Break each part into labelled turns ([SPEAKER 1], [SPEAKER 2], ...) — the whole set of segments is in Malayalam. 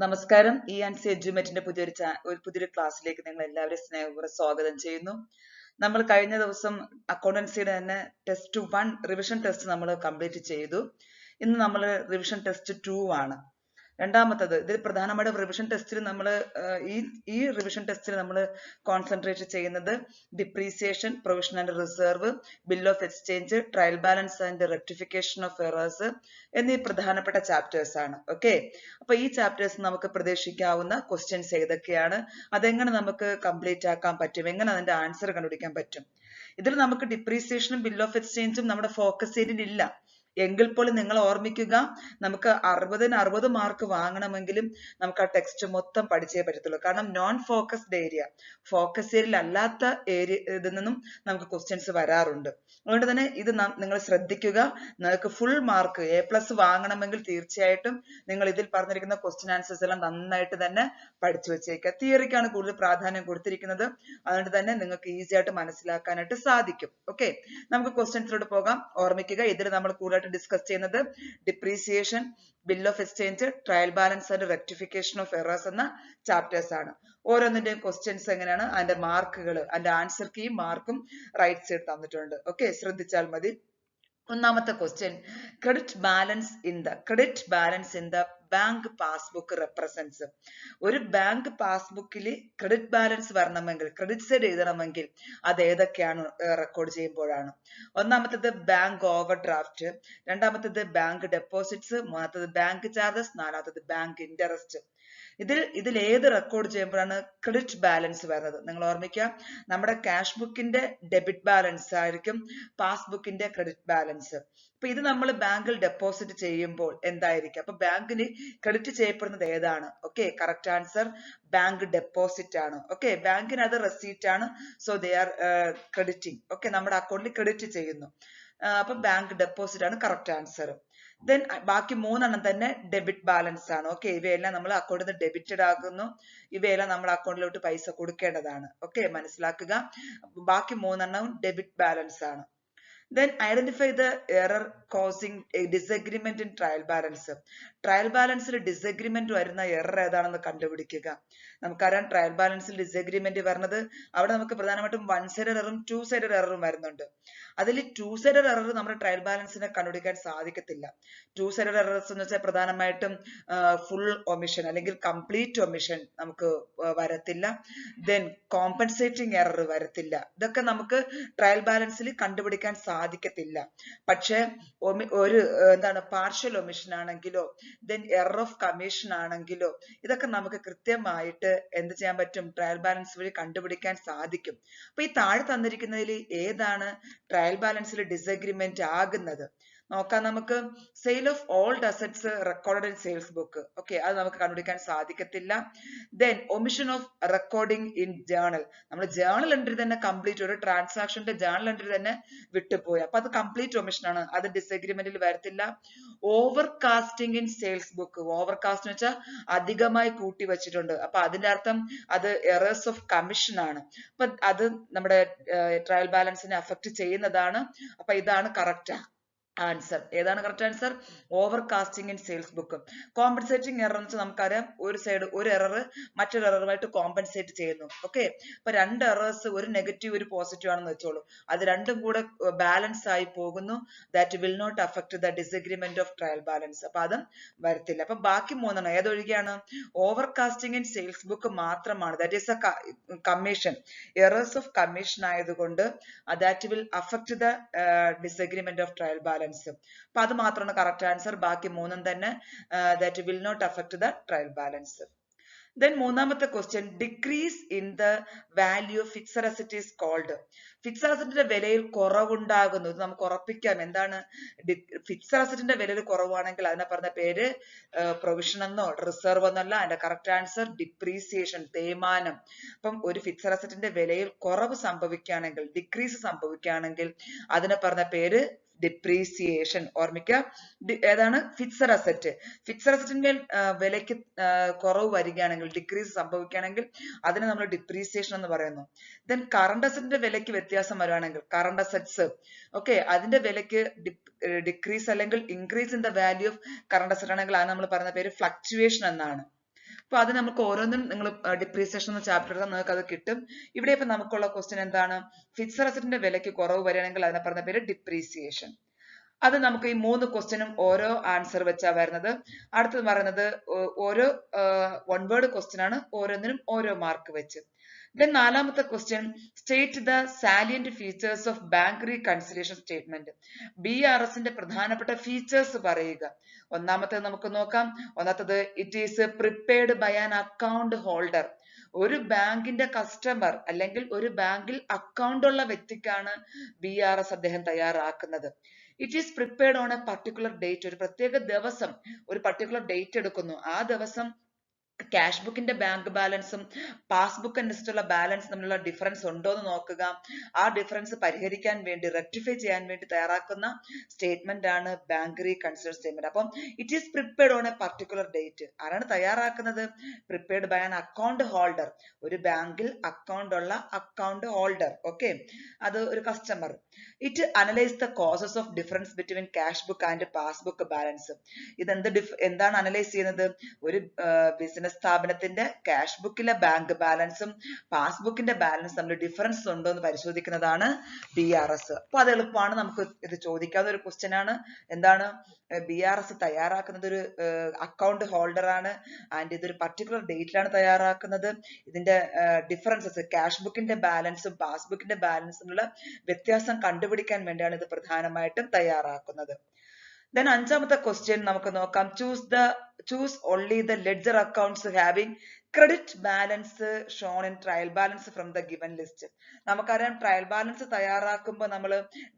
[SPEAKER 1] നമസ്കാരം. ഇ&സി എഡ്യൂമെറ്റിന്റെ പുതിയൊരു ക്ലാസ്സിലേക്ക് നിങ്ങൾ എല്ലാവരെയും സ്നേഹപൂർവ്വം സ്വാഗതം ചെയ്യുന്നു. നമ്മൾ കഴിഞ്ഞ ദിവസം അക്കൗണ്ടൻസിയുടെ തന്നെ ടെസ്റ്റ് 1 റിവിഷൻ ടെസ്റ്റ് നമ്മൾ കംപ്ലീറ്റ് ചെയ്തു. ഇന്ന് നമ്മൾ റിവിഷൻ ടെസ്റ്റ് 2 ആണ്. രണ്ടാമത്തത് ഇതിൽ പ്രധാനമായിട്ടും റിവിഷൻ ടെസ്റ്റിൽ നമ്മൾ ഈ റിവിഷൻ ടെസ്റ്റിൽ നമ്മൾ കോൺസെൻട്രേറ്റ് ചെയ്യുന്നത് depreciation, provision and reserve, bill of exchange, trial balance and rectification of errors എന്നീ പ്രധാനപ്പെട്ട ചാപ്റ്റേഴ്സ് ആണ്. ഓക്കെ, അപ്പൊ ഈ ചാപ്റ്റേഴ്സ് നമുക്ക് പ്രതീക്ഷിക്കാവുന്ന ക്വസ്റ്റ്യൻസ് ഏതൊക്കെയാണ്, അതെങ്ങനെ നമുക്ക് കംപ്ലീറ്റ് ആക്കാൻ പറ്റും, എങ്ങനെ അതിന്റെ ആൻസർ കണ്ടുപിടിക്കാൻ പറ്റും. ഇതിൽ നമുക്ക് ഡിപ്രീസിയേഷനും ബിൽ ഓഫ് എക്സ്ചേഞ്ചും നമ്മുടെ ഫോക്കസ് ഏരിയയിൽ ഇല്ല. എങ്കിൽ പോലും നിങ്ങൾ ഓർമ്മിക്കുക, നമുക്ക് 60-ന് 60 മാർക്ക് വാങ്ങണമെങ്കിലും നമുക്ക് ആ ടെക്സ്റ്റ് മൊത്തം പഠിച്ചേ പറ്റത്തുള്ളൂ. കാരണം നോൺ ഫോക്കസ്ഡ് ഏരിയ, ഫോക്കസ് ഏരിയയിൽ അല്ലാത്ത ഏരിയ ഇതിൽ നിന്നും നമുക്ക് ക്വസ്റ്റ്യൻസ് വരാറുണ്ട്. അതുകൊണ്ട് തന്നെ ഇത് നിങ്ങൾ ശ്രദ്ധിക്കുക. നിങ്ങൾക്ക് ഫുൾ മാർക്ക് A+ വാങ്ങണമെങ്കിൽ തീർച്ചയായിട്ടും നിങ്ങൾ ഇതിൽ പറഞ്ഞിരിക്കുന്ന ക്വസ്റ്റ്യൻ ആൻസേഴ്സ് എല്ലാം നന്നായിട്ട് തന്നെ പഠിച്ചു വെച്ചേക്കുക. തിയറിക്കാണ് കൂടുതൽ പ്രാധാന്യം കൊടുത്തിരിക്കുന്നത്. അതുകൊണ്ട് തന്നെ നിങ്ങൾക്ക് ഈസി ആയിട്ട് മനസ്സിലാക്കാനായിട്ട് സാധിക്കും. ഓക്കെ, നമുക്ക് ക്വസ്റ്റ്യൻസിലോട്ട് പോകാം. ഓർമ്മിക്കുക, ഇതിൽ നമ്മൾ കൂടുതലായിട്ട് ഡിസ്കസ് ചെയ്യുന്നത് depreciation, bill of exchange, trial balance and rectification of errors എന്ന ചാപ്റ്റേഴ്സ് ആണ്. ഓരോന്നിന്റെയും ക്വസ്റ്റ്യൻസ് എങ്ങനെയാണ്, അതിന്റെ മാർക്കുകൾ, അതിന്റെ ആൻസർ കീയും മാർക്കും റൈറ്റ് സൈഡ് തന്നിട്ടുണ്ട്. ഓക്കെ, ശ്രദ്ധിച്ചാൽ മതി. ഒന്നാമത്തെ question, credit balance in the bank passbook represents. ഒരു ബാങ്ക് പാസ്ബുക്കിൽ ക്രെഡിറ്റ് ബാലൻസ് വരണമെങ്കിൽ, ക്രെഡിറ്റ് സൈഡ് എഴുതണമെങ്കിൽ അത് ഏതൊക്കെയാണ് റെക്കോർഡ് ചെയ്യുമ്പോഴാണ്? ഒന്നാമത്തേത് ബാങ്ക് ഓവർ ഡ്രാഫ്റ്റ്, രണ്ടാമത്തേത് ബാങ്ക് ഡെപ്പോസിറ്റ്സ്, മൂന്നാമത്തേത് ബാങ്ക് ചാർജസ്, നാലാമത്തേത് ബാങ്ക് ഇൻട്രസ്റ്റ്. ഇതിൽ ഏത് റെക്കോർഡ് ചെയ്യുമ്പോഴാണ് ക്രെഡിറ്റ് ബാലൻസ് വരുന്നത്? നിങ്ങൾ ഓർമ്മിക്കുക, നമ്മുടെ ക്യാഷ് ബുക്കിന്റെ ഡെബിറ്റ് ബാലൻസ് ആയിരിക്കും പാസ്ബുക്കിന്റെ ക്രെഡിറ്റ് ബാലൻസ്. അപ്പൊ ഇത് നമ്മൾ ബാങ്കിൽ ഡെപ്പോസിറ്റ് ചെയ്യുമ്പോൾ എന്തായിരിക്കും? അപ്പൊ ബാങ്കിന് ക്രെഡിറ്റ് ചെയ്യപ്പെടുന്നത് ഏതാണ്? Okay, correct answer bank deposit ആണ്. ഓക്കെ, ബാങ്കിന് അത് റെസീറ്റ് ആണ്. So they are crediting. Okay, നമ്മുടെ അക്കൗണ്ടിൽ ക്രെഡിറ്റ് ചെയ്യുന്നു. അപ്പൊ ബാങ്ക് ഡെപ്പോസിറ്റ് ആണ് കറക്റ്റ് ആൻസർ. ദെൻ ബാക്കി 3 തന്നെ ഡെബിറ്റ് ബാലൻസ് ആണ്. ഓക്കെ, ഇവയെല്ലാം നമ്മൾ അക്കൗണ്ടിൽ നിന്ന് ഡെബിറ്റഡ് ആകുന്നു. ഇവയെല്ലാം നമ്മുടെ അക്കൗണ്ടിലോട്ട് പൈസ കൊടുക്കേണ്ടതാണ്. ഓക്കെ, മനസ്സിലാക്കുക. ബാക്കി 3 ഡെബിറ്റ് ബാലൻസ് ആണ്. Then identify the error causing a disagreement in trial balance. Trial ബാലൻസിൽ ഡിസഗ്രിമെന്റ് വരുന്ന എറർ ഏതാണെന്ന് കണ്ടുപിടിക്കുക. നമുക്കറിയാം ട്രയൽ ബാലൻസിൽ ഡിസഗ്രിമെന്റ് വരുന്നത് അവിടെ നമുക്ക് പ്രധാനമായിട്ടും 1 സൈഡഡ് എററും 2 സൈഡഡ് എററും വരുന്നുണ്ട്. അതിൽ 2 സൈഡഡ് എറർ നമ്മുടെ ട്രയൽ ബാലൻസിനെ കണ്ടുപിടിക്കാൻ സാധിക്കത്തില്ല. 2 സൈഡഡ് എറർസ് എന്ന് വെച്ചാൽ പ്രധാനമായിട്ടും ഫുൾ ഒമിഷൻ അല്ലെങ്കിൽ കംപ്ലീറ്റ് ഒമിഷൻ നമുക്ക് വരത്തില്ല. ദെൻ കോമ്പൻസേറ്റിംഗ് എറർ വരത്തില്ല. ഇതൊക്കെ നമുക്ക് ട്രയൽ ബാലൻസിൽ കണ്ടുപിടിക്കാൻ സാധിക്കത്തില്ല. പക്ഷെ ഒരു പാർഷ്യൽ ഒമിഷൻ ആണെങ്കിലോ ദെൻ എറർ ഓഫ് കമ്മീഷൻ ആണെങ്കിലോ ഇതൊക്കെ നമുക്ക് കൃത്യമായിട്ട് എന്ത് ചെയ്യാൻ പറ്റും? ട്രയൽ ബാലൻസ് വഴി കണ്ടുപിടിക്കാൻ സാധിക്കും. അപ്പൊ ഈ താഴെ തന്നിരിക്കുന്നതിൽ ഏതാണ് ട്രയൽ ബാലൻസിൽ ഡിസഗ്രിമെന്റ് ആകുന്നത്? നോക്കാം നമുക്ക്. Sale of old assets record in sales book. Okay, അത് നമുക്ക് കണ്ടുപിടിക്കാൻ സാധിക്കത്തില്ല. Then omission of recording in journal. നമ്മൾ ജേർണൽ എൻട്രി തന്നെ കംപ്ലീറ്റ്, ഒരു ട്രാൻസാക്ഷന്റെ ജേർണൽ എൻട്രി തന്നെ വിട്ടുപോയി. അപ്പൊ അത് കംപ്ലീറ്റ് ഒമിഷൻ ആണ്, അത് ഡിസഗ്രിമെന്റിൽ വരത്തില്ല. Over casting in sales book. Overcast എന്ന് വെച്ചാൽ അധികമായി കൂട്ടി വെച്ചിട്ടുണ്ട്. അപ്പൊ അതിന്റെ അർത്ഥം അത് എറേഴ്സ് ഓഫ് കമ്മീഷൻ ആണ്. അപ്പൊ അത് നമ്മുടെ ട്രയൽ ബാലൻസിനെ അഫക്ട് ചെയ്യുന്നതാണ്. അപ്പൊ ഇതാണ് കറക്റ്റ് ആൻസർ. ഏതാണ് correct answer? Over casting in sales book. Compensating error എന്ന് വെച്ചാൽ നമുക്കറിയാം ഒരു സൈഡ് ഒരു എറർ മറ്റൊരു എററുമായിട്ട് കോമ്പൻസേറ്റ് ചെയ്യുന്നു. ഓക്കെ, അപ്പൊ 2 എറേഴ്സ്, ഒരു നെഗറ്റീവ് ഒരു പോസിറ്റീവ് ആണെന്ന് വെച്ചോളൂ. അത് രണ്ടും കൂടെ ബാലൻസ് ആയി പോകുന്നു. That will not affect the disagreement of trial balance. അപ്പൊ അതും വരത്തില്ല. അപ്പൊ ബാക്കി 3 ഏതൊഴികെയാണ്? Over casting in sales book മാത്രമാണ്. That is a commission, errors of commission ആയതുകൊണ്ട് that will affect the disagreement of trial balance. അപ്പൊ അത് മാത്രമാണ് കറക്റ്റ് ആൻസർ. ബാക്കി 3 തന്നെ that will not affect the trial balance. Then മൂന്നാമത്തെ question, decrease in the value of fixed asset is called. Fixed അസറ്റിന്റെ വിലയിൽ കുറവുണ്ടാകുന്നു. ഇത് നമുക്ക് ഉറപ്പിക്കാം. എന്താണ്? ഫിക്സഡ് അസറ്റിന്റെ വിലയിൽ കുറവാണെങ്കിൽ അതിനെ പറഞ്ഞ പേര് പ്രൊവിഷൻ എന്നോ റിസർവ് എന്നല്ല. അതിന്റെ കറക്റ്റ് ആൻസർ ഡിപ്രീസിയേഷൻ, തേയ്മാനം. അപ്പം ഒരു ഫിക്സഡ് അസറ്റിന്റെ വിലയിൽ കുറവ് സംഭവിക്കുകയാണെങ്കിൽ, ഡിക്രീസ് സംഭവിക്കുകയാണെങ്കിൽ അതിനെ പറഞ്ഞ പേര് ഡിപ്രീസിയേഷൻ. ഓർമ്മിക്കുക, ഏതാണ്? Fixed asset. ഫിക്സഡ് അസറ്റിന്മേൽ വിലയ്ക്ക് കുറവ് വരികയാണെങ്കിൽ, ഡിക്രീസ് സംഭവിക്കുകയാണെങ്കിൽ അതിനെ നമ്മൾ ഡിപ്രീസിയേഷൻ എന്ന് പറയുന്നു. ദെൻ കറണ്ട് അസറ്റിന്റെ വിലയ്ക്ക് വ്യത്യാസം വരുവാണെങ്കിൽ, കറണ്ട് അസറ്റ്സ് ഓക്കെ അതിന്റെ വിലയ്ക്ക് ഡിക്രീസ് അല്ലെങ്കിൽ increase in the value of current asset ആണെങ്കിൽ അത് നമ്മൾ പറയുന്ന പേര് ഫ്ലക്ച്വേഷൻ എന്നാണ്. അപ്പൊ അത് നമുക്ക് ഓരോന്നും നിങ്ങൾ ഡിപ്രീസിയേഷൻ എന്ന ചാപ്റ്റർ നിങ്ങൾക്ക് അത് കിട്ടും. ഇവിടെ ഇപ്പൊ നമുക്കുള്ള ക്വസ്റ്റ്യൻ എന്താണ്? ഫിക്സഡ് അസറ്റിന്റെ വിലയ്ക്ക് കുറവ് വരികയാണെങ്കിൽ അതിനെ പറഞ്ഞ പേര് ഡിപ്രീസിയേഷൻ. അത് നമുക്ക് ഈ 3 ക്വസ്റ്റ്യനും ഓരോ ആൻസർ വെച്ചാ വരുന്നത്. അടുത്തത് പറയുന്നത് ഓരോ വൺ വേർഡ് ക്വസ്റ്റ്യൻ ആണ്, ഓരോന്നിനും ഓരോ മാർക്ക് വെച്ച്. Then നാലാമത്തെ question, state the salient features of bank reconciliation statement. BRSന്റെ പ്രധാനപ്പെട്ട ഫീച്ചേഴ്സ് പറയുക. ഒന്നാമത്തേത് നമുക്ക് നോക്കാം. ഒന്നാമത്തത്, it is prepared by an account holder. ഒരു ബാങ്കിന്റെ കസ്റ്റമർ അല്ലെങ്കിൽ ഒരു ബാങ്കിൽ അക്കൗണ്ട് ഉള്ള വ്യക്തിക്കാണ് BRS അദ്ദേഹം തയ്യാറാക്കുന്നത്. It is prepared on a particular date. ഒരു പ്രത്യേക ദിവസം, ഒരു പർട്ടിക്കുലർ ഡേറ്റ് എടുക്കുന്നു. ആ ദിവസം ക്യാഷ് ബുക്കിന്റെ ബാങ്ക് ബാലൻസും പാസ്ബുക്ക് അനുസരിച്ചുള്ള ബാലൻസ് തമ്മിലുള്ള ഡിഫറൻസ് ഉണ്ടോ എന്ന് നോക്കുക. ആ ഡിഫറൻസ് പരിഹരിക്കാൻ വേണ്ടി, റെക്ടിഫൈ ചെയ്യാൻ വേണ്ടി തയ്യാറാക്കുന്ന സ്റ്റേറ്റ്മെന്റ് ആണ് ബാങ്ക് റീകൺസിലിയേഷൻ സ്റ്റേറ്റ്മെന്റ്. അപ്പം it is prepared on a particular date. ആരാണ് തയ്യാറാക്കുന്നത്? Prepared by an account holder. ഒരു ബാങ്കിൽ അക്കൗണ്ട് ഉള്ള അക്കൗണ്ട് ഹോൾഡർ. ഓക്കെ, അത് ഒരു customer. It analyse the causes of difference between cash book and passbook balance. എന്താണ് അനലൈസ് ചെയ്യുന്നത്? ഒരു ബിസിനസ് സ്ഥാപനത്തിന്റെ ക്യാഷ് ബുക്കിലെ ബാങ്ക് ബാലൻസും പാസ്ബുക്കിന്റെ ബാലൻസ് തമ്മിൽ ഡിഫറൻസ് ഉണ്ടോ എന്ന് പരിശോധിക്കുന്നതാണ് BRS. അപ്പൊ അത് എളുപ്പമാണ്, നമുക്ക് ഇത് ചോദിക്കാവുന്ന ഒരു ക്വസ്റ്റ്യൻ ആണ്. എന്താണ്? BRS തയ്യാറാക്കുന്നത് ഒരു അക്കൗണ്ട് ഹോൾഡർ ആണ്, ആൻഡ് ഇതൊരു പർട്ടിക്കുലർ ഡേറ്റിലാണ് തയ്യാറാക്കുന്നത്. ഇതിന്റെ ഡിഫറൻസസ്, ക്യാഷ് ബുക്കിന്റെ ബാലൻസും പാസ്ബുക്കിന്റെ ബാലൻസുമുള്ള വ്യത്യാസം കണ്ടുപിടിക്കാൻ വേണ്ടിയാണ് ഇത് പ്രധാനമായിട്ടും തയ്യാറാക്കുന്നത്. Then അഞ്ചാമത്തെ ക്വസ്റ്റ്യൻ നമുക്ക് നോക്കാം. Choose only the ledger accounts having credit balance shown in trial balance from the given list. നമുക്കറിയാം, ട്രയൽ ബാലൻസ് തയ്യാറാക്കുമ്പോൾ നമ്മൾ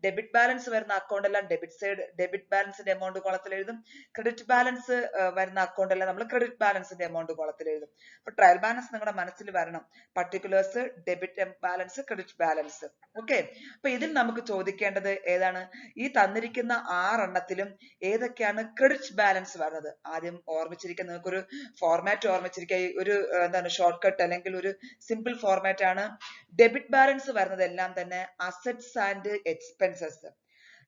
[SPEAKER 1] ഡെബിറ്റ് ബാലൻസ് വരുന്ന അക്കൗണ്ട് എല്ലാം ഡെബിറ്റ് ബാലൻസിന്റെ എമൗണ്ട് കോളത്തിൽ എഴുതും. ക്രെഡിറ്റ് ബാലൻസ് വരുന്ന അക്കൗണ്ട് എല്ലാം നമ്മൾ ക്രെഡിറ്റ് ബാലൻസിന്റെ എമൗണ്ട് കോളത്തിൽ എഴുതും. അപ്പൊ ട്രയൽ ബാലൻസ് നിങ്ങളുടെ മനസ്സിൽ വരണം. Particulars, debit balance, credit balance. Okay, അപ്പൊ ഇതിൽ നമുക്ക് ചോദിക്കേണ്ടത് ഏതാണ്? ഈ തന്നിരിക്കുന്ന 6 എണ്ണത്തിലും ഏതൊക്കെയാണ് ക്രെഡിറ്റ് ബാലൻസ് വരുന്നത്? ആദ്യം ഓർമ്മിച്ചിരിക്കുക, നിങ്ങൾക്കൊരു ഫോർമാറ്റ് ഓർമ്മിച്ചിരിക്കുക. ഒരു എന്താണ് ഷോർട്ട് കട്ട് അല്ലെങ്കിൽ ഒരു സിമ്പിൾ ഫോർമാറ്റ് ആണ്. ഡെബിറ്റ് ബാലൻസ് വരുന്നത് എല്ലാം തന്നെ അസറ്റ്സ് ആൻഡ് എക്സ്പെൻസസ്.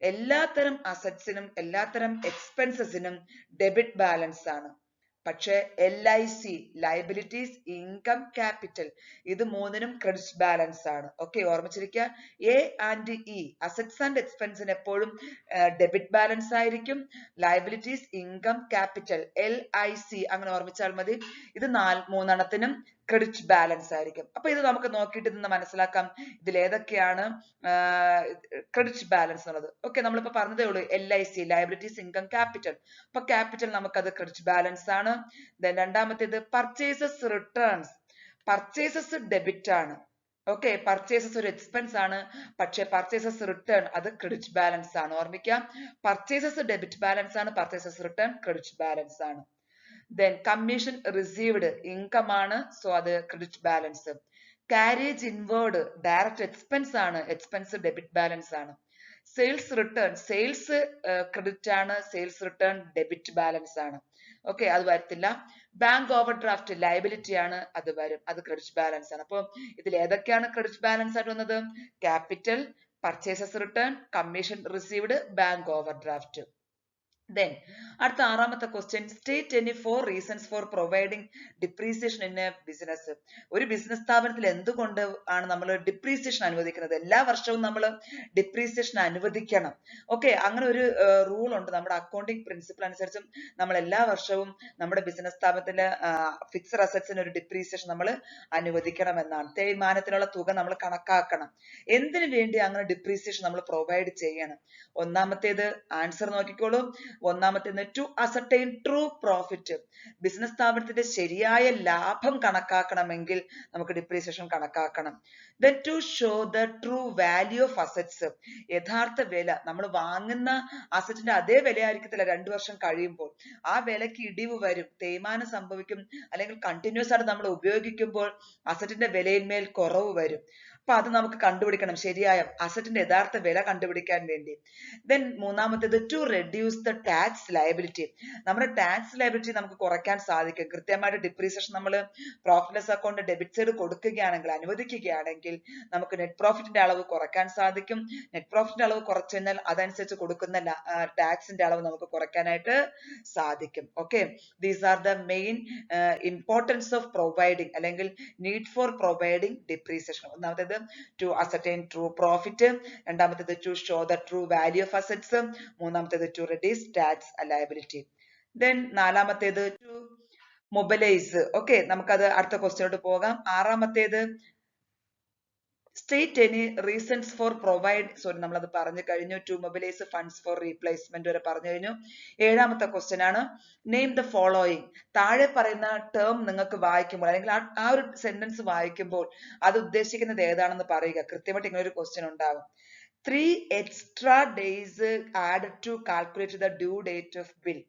[SPEAKER 1] എല്ലാത്തരം അസറ്റ്സിനും എല്ലാത്തരം എക്സ്പെൻസസിനും ഡെബിറ്റ് ബാലൻസ് ആണ്. പക്ഷെ LIC, ലയബിലിറ്റീസ്, ഇൻകം, ക്യാപിറ്റൽ, ഇത് മൂന്നിനും ക്രെഡിറ്റ് ബാലൻസ് ആണ്. ഓക്കെ, ഓർമ്മിച്ചിരിക്കുക. A and E, assets and എക്സ്പെൻസിന് എപ്പോഴും ഡെബിറ്റ് ബാലൻസ് ആയിരിക്കും. ലയബിലിറ്റീസ്, ഇൻകം, ക്യാപിറ്റൽ, LIC അങ്ങനെ ഓർമ്മിച്ചാൽ മതി. ഇത് 3 ക്രെഡിറ്റ് ബാലൻസ് ആയിരിക്കും. അപ്പൊ ഇത് നമുക്ക് നോക്കിയിട്ട് നിന്ന് മനസ്സിലാക്കാം ഇതിൽ ഏതൊക്കെയാണ് ക്രെഡിറ്റ് ബാലൻസ് എന്നുള്ളത്. ഓക്കെ, നമ്മളിപ്പോ പറഞ്ഞതേ ഉള്ളൂ LIC, ലയബിലിറ്റീസ്, ഇൻകം, ക്യാപിറ്റൽ. അപ്പൊ ക്യാപിറ്റൽ നമുക്കത് ക്രെഡിറ്റ് ബാലൻസ് ആണ്. Then രണ്ടാമത്തേത് പർച്ചേസസ് റിട്ടേൺസ്. പർച്ചേസസ് ഡെബിറ്റ് ആണ്. ഓക്കെ, പർച്ചേസസ് ഒരു എക്സ്പെൻസ് ആണ്, പക്ഷെ പർച്ചേസസ് റിട്ടേൺ അത് ക്രെഡിറ്റ് ബാലൻസ് ആണ്. ഓർമ്മിക്കാം, പർച്ചേസസ് ഡെബിറ്റ് ബാലൻസ് ആണ്, പർച്ചേസസ് റിട്ടേൺ ക്രെഡിറ്റ് ബാലൻസ് ആണ്. Then കമ്മീഷൻ റിസീവ്ഡ് ഇൻകം ആണ്, സോ അത് credit balance. Carriage inward direct expense ആണ്, എക്സ്പെൻസ് ഡെബിറ്റ് ബാലൻസ് ആണ്. സെയിൽസ് റിട്ടേൺ, സെയിൽസ് ക്രെഡിറ്റ് ആണ്, സെയിൽസ് റിട്ടേൺ ഡെബിറ്റ് ബാലൻസ് ആണ്. ഓക്കെ, അത് വരത്തില്ല. ബാങ്ക് ഓവർ ഡ്രാഫ്റ്റ് ലയബിലിറ്റി ആണ്, അത് വരും, അത് ക്രെഡിറ്റ് ബാലൻസ് ആണ്. അപ്പൊ ഇതിൽ ഏതൊക്കെയാണ് ക്രെഡിറ്റ് ബാലൻസ് ആയിട്ട് വന്നത്? Capital, purchases return, commission received, bank overdraft. Then അടുത്ത 6ാമത്തെ question, state any 4 reasons for providing depreciation in a business. ഒരു ബിസിനസ് സ്ഥാപനത്തിൽ എന്തുകൊണ്ട് ആണ് നമ്മൾ ഡിപ്രീസിയേഷൻ അനുവദിക്കുന്നത്? എല്ലാ വർഷവും നമ്മൾ ഡിപ്രീസിയേഷൻ അനുവദിക്കണം. ഓക്കെ, അങ്ങനെ ഒരു റൂൾ ഉണ്ട്. നമ്മുടെ അക്കൗണ്ടിങ് പ്രിൻസിപ്പിൾ അനുസരിച്ചും നമ്മൾ എല്ലാ വർഷവും നമ്മുടെ ബിസിനസ് സ്ഥാപനത്തിലെ ഫിക്സഡ് അസറ്റ്സിന് ഒരു ഡിപ്രീസിയേഷൻ നമ്മൾ അനുവദിക്കണം എന്നാണ്. തേയ്മാനത്തിനുള്ള തുക നമ്മൾ കണക്കാക്കണം. എന്തിനു വേണ്ടി അങ്ങനെ ഡിപ്രീസിയേഷൻ നമ്മൾ പ്രൊവൈഡ് ചെയ്യണം? ഒന്നാമത്തേത് ആൻസർ നോക്കിക്കോളൂ. ഒന്നാമത്തേത് to ascertain true profit. Business സ്ഥാപനത്തിന്റെ ശരിയായ ലാഭം കണക്കാക്കണമെങ്കിൽ നമുക്ക് ഡിപ്രീസിയേഷൻ കണക്കാക്കണം. Then to show the true value of assets. യഥാർത്ഥ വില, നമ്മൾ വാങ്ങുന്ന അസറ്റിന്റെ അതേ വില ആയിരിക്കത്തില്ല 2 വർഷം കഴിയുമ്പോൾ. ആ വിലക്ക് ഇടിവ് വരും, തേയ്മാനം സംഭവിക്കും, അല്ലെങ്കിൽ കണ്ടിന്യൂസ് ആയിട്ട് നമ്മൾ ഉപയോഗിക്കുമ്പോൾ അസറ്റിന്റെ വിലയിന്മേൽ കുറവ് വരും. അപ്പൊ അത് നമുക്ക് കണ്ടുപിടിക്കണം, ശരിയായ അസറ്റിന്റെ യഥാർത്ഥ വില കണ്ടുപിടിക്കാൻ വേണ്ടി. ദെൻ മൂന്നാമത്തേത് to reduce the tax liability. നമ്മുടെ ടാക്സ് ലയബിലിറ്റി നമുക്ക് കുറയ്ക്കാൻ സാധിക്കും. കൃത്യമായിട്ട് ഡിപ്രീസിയേഷൻ നമ്മൾ profit loss account debit side കൊടുക്കുകയാണെങ്കിൽ, അനുവദിക്കുകയാണെങ്കിൽ നമുക്ക് നെറ്റ് പ്രോഫിറ്റിന്റെ അളവ് കുറയ്ക്കാൻ സാധിക്കും. നെറ്റ് പ്രോഫിറ്റിന്റെ അളവ് കുറച്ചു കഴിഞ്ഞാൽ അതനുസരിച്ച് കൊടുക്കുന്ന ടാക്സിന്റെ അളവ് നമുക്ക് കുറയ്ക്കാനായിട്ട് സാധിക്കും. Okay, these are the main importance of providing അല്ലെങ്കിൽ നീഡ് ഫോർ പ്രൊവൈഡിങ് ഡിപ്രീസിയേഷൻ. ഒന്നാമത്തേത് ടു അസർട്ടൈൻ ട്രൂ പ്രോഫിറ്റ്, രണ്ടാമത്തേത് to show the true value of assets, മൂന്നാമത്തേത് to reduce tax liability. Then നാലാമത്തേത് ടു മൊബിലൈസ്. ഓക്കെ, നമുക്കത് അടുത്ത ക്വസ്റ്റ്യനോട്ട് പോകാം. ആറാമത്തേത് state any reasons for provide, sorry നമ്മളത് പറഞ്ഞു കഴിഞ്ഞു. To mobilise funds for replacement വരെ പറഞ്ഞു കഴിഞ്ഞു. ഏഴാമത്തെ ക്വസ്റ്റ്യൻ ആണ് നെയിം ദ ഫോളോയിങ്. താഴെ പറയുന്ന ടേം നിങ്ങൾക്ക് വായിക്കുമ്പോൾ അല്ലെങ്കിൽ ആ ഒരു സെന്റൻസ് വായിക്കുമ്പോൾ അത് ഉദ്ദേശിക്കുന്നത് ഏതാണെന്ന് പറയുക. കൃത്യമായിട്ട് ഇങ്ങനെ ഒരു ക്വസ്റ്റ്യൻ ഉണ്ടാകും. 3 extra days added to calculate the due date of bill.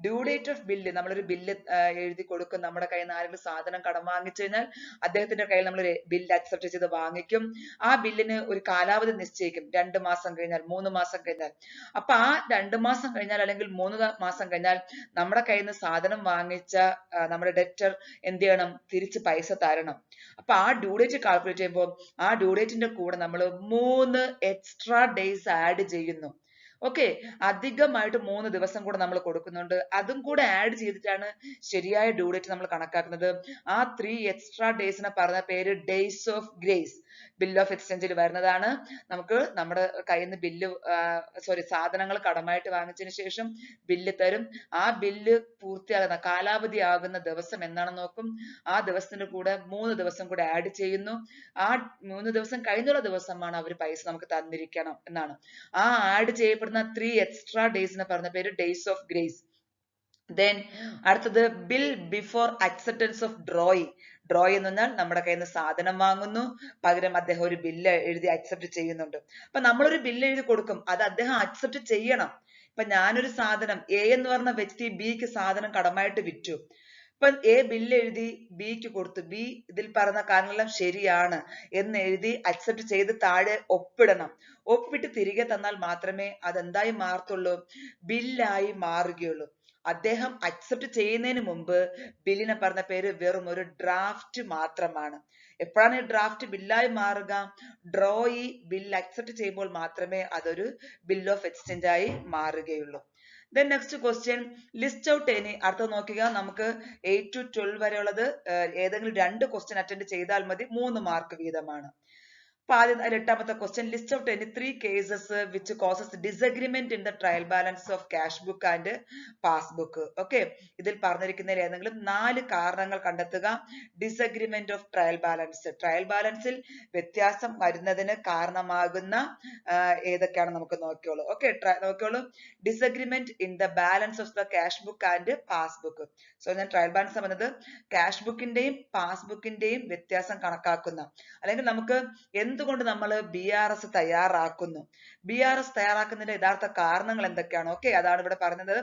[SPEAKER 1] Due date of bill, നമ്മളൊരു ബില്ല് എഴുതി കൊടുക്കും. നമ്മുടെ കയ്യിൽ നിന്ന് ആരെങ്കിലും സാധനം കടം വാങ്ങിച്ചു കഴിഞ്ഞാൽ അദ്ദേഹത്തിന്റെ കയ്യിൽ നമ്മൾ ബില്ല് അക്സെപ്റ്റ് ചെയ്ത് വാങ്ങിക്കും. ആ ബില്ലിന് ഒരു കാലാവധി നിശ്ചയിക്കും, 2 മാസം കഴിഞ്ഞാൽ, 3 മാസം കഴിഞ്ഞാൽ. അപ്പൊ ആ 2 മാസം കഴിഞ്ഞാൽ അല്ലെങ്കിൽ 3 മാസം കഴിഞ്ഞാൽ നമ്മുടെ കയ്യിൽ നിന്ന് സാധനം വാങ്ങിച്ച നമ്മുടെ ഡെറ്റർ എന്ത് ചെയ്യണം, തിരിച്ച് പൈസ തരണം. അപ്പൊ ആ ഡ്യൂ ഡേറ്റ് കാൽക്കുലേറ്റ് ചെയ്യുമ്പോൾ ആ ഡ്യൂ ഡേറ്റിന്റെ കൂടെ നമ്മൾ 3 എക്സ്ട്രാ ഡേയ്സ് ആഡ് ചെയ്യുന്നു. ഓക്കെ, അധികമായിട്ട് 3 ദിവസം കൂടെ നമ്മൾ കൊടുക്കുന്നുണ്ട്. അതും കൂടെ ആഡ് ചെയ്തിട്ടാണ് ശരിയായ ഡ്യൂ ഡേറ്റ് നമ്മൾ കണക്കാക്കുന്നത്. ആ 3 എക്സ്ട്രാ ഡേയ്സിനെ പറഞ്ഞ പേര് days of grace. Bill of എക്സ്ചേഞ്ചിൽ വരുന്നതാണ്. നമുക്ക് നമ്മുടെ കയ്യിൽ നിന്ന് സാധനങ്ങൾ കടമായിട്ട് വാങ്ങിച്ചതിന് ശേഷം ബില്ല് തരും. ആ ബില്ല് പൂർത്തിയാകുന്ന കാലാവധി ആകുന്ന ദിവസം എന്താണെന്ന് നോക്കും. ആ ദിവസത്തിന്റെ കൂടെ 3 ദിവസം കൂടെ ആഡ് ചെയ്യുന്നു. ആ 3 ദിവസം കഴിഞ്ഞുള്ള ദിവസമാണ് അവർ പൈസ നമുക്ക് തന്നിരിക്കണം എന്നാണ്. ആ ആഡ് ചെയ്യപ്പെടുന്ന 3 എക്സ്ട്രാ ഡേയ്സിനെ പറഞ്ഞ പേര് ഡേയ്സ് ഓഫ് ഗ്രേസ്. ദെൻ അടുത്തത് bill before acceptance of drawing. Drawee എന്ന് പറഞ്ഞാൽ നമ്മുടെ കയ്യിൽ നിന്ന് സാധനം വാങ്ങുന്നു, പകരം അദ്ദേഹം ഒരു ബില്ല് എഴുതി അക്സെപ്റ്റ് ചെയ്യുന്നുണ്ട്. അപ്പൊ നമ്മളൊരു ബില്ല് എഴുതി കൊടുക്കും, അത് അദ്ദേഹം അക്സെപ്റ്റ് ചെയ്യണം. ഇപ്പൊ ഞാനൊരു സാധനം എ എന്ന് പറഞ്ഞ വ്യക്തി ബിക്ക് സാധനം കടമായിട്ട് വിറ്റു. ഇപ്പൊ എ ബില്ല് എഴുതി ബിക്ക് കൊടുത്തു. ബി ഇതിൽ പറഞ്ഞ കാര്യങ്ങളെല്ലാം ശരിയാണ് എന്ന് എഴുതി അക്സെപ്റ്റ് ചെയ്ത് താഴെ ഒപ്പിടണം. ഒപ്പിട്ട് തിരികെ തന്നാൽ മാത്രമേ അതെന്തായി മാറത്തുള്ളൂ, ബില്ലായി മാറുകയുള്ളൂ. അദ്ദേഹം അക്സെപ്റ്റ് ചെയ്യുന്നതിന് മുമ്പ് ബില്ലിനെ പറഞ്ഞ പേര് വെറും ഒരു ഡ്രാഫ്റ്റ് മാത്രമാണ്. എപ്പോഴാണ് ഈ ഡ്രാഫ്റ്റ് ബില്ലായി മാറുക, ഡ്രോയി ബിൽ അക്സെപ്റ്റ് ചെയ്യുമ്പോൾ മാത്രമേ അതൊരു ബിൽ ഓഫ് എക്സ്ചേഞ്ച് ആയി മാറുകയുള്ളൂ. Then next question, list out any. അടുത്തത് നോക്കുക, നമുക്ക് 8 to 12 വരെയുള്ളത് ഏതെങ്കിലും 2 ക്വസ്റ്റ്യൻ അറ്റൻഡ് ചെയ്താൽ മതി, 3 മാർക്ക് വീതമാണ്. അപ്പൊ ആദ്യം എട്ടാമത്തെ question, list out any 3 cases which causes disagreement in the trial balance of cash book and passbook. Okay, ഇതിൽ പറഞ്ഞിരിക്കുന്നതിൽ ഏതെങ്കിലും 4 കാരണങ്ങൾ കണ്ടെത്തുക. Disagreement of trial balance, trial ബാലൻസിൽ വ്യത്യാസം വരുന്നതിന് കാരണമാകുന്ന ഏതൊക്കെയാണ് നമുക്ക് നോക്കിയോളൂ. ഓക്കെ, നോക്കിയോളൂ. Disagreement in the balance of the cash book and passbook. So ഞാൻ ട്രയൽ ബാലൻസ് പറഞ്ഞത് ക്യാഷ് ബുക്കിന്റെയും പാസ്ബുക്കിന്റെയും വ്യത്യാസം കണക്കാക്കുന്ന, അല്ലെങ്കിൽ നമുക്ക് എന്തുകൊണ്ട് നമ്മൾ BRS തയ്യാറാക്കുന്നു, BRS തയ്യാറാക്കുന്നതിന്റെ യഥാർത്ഥ കാരണങ്ങൾ എന്തൊക്കെയാണ്. ഓക്കെ, അതാണ് ഇവിടെ പറഞ്ഞത്.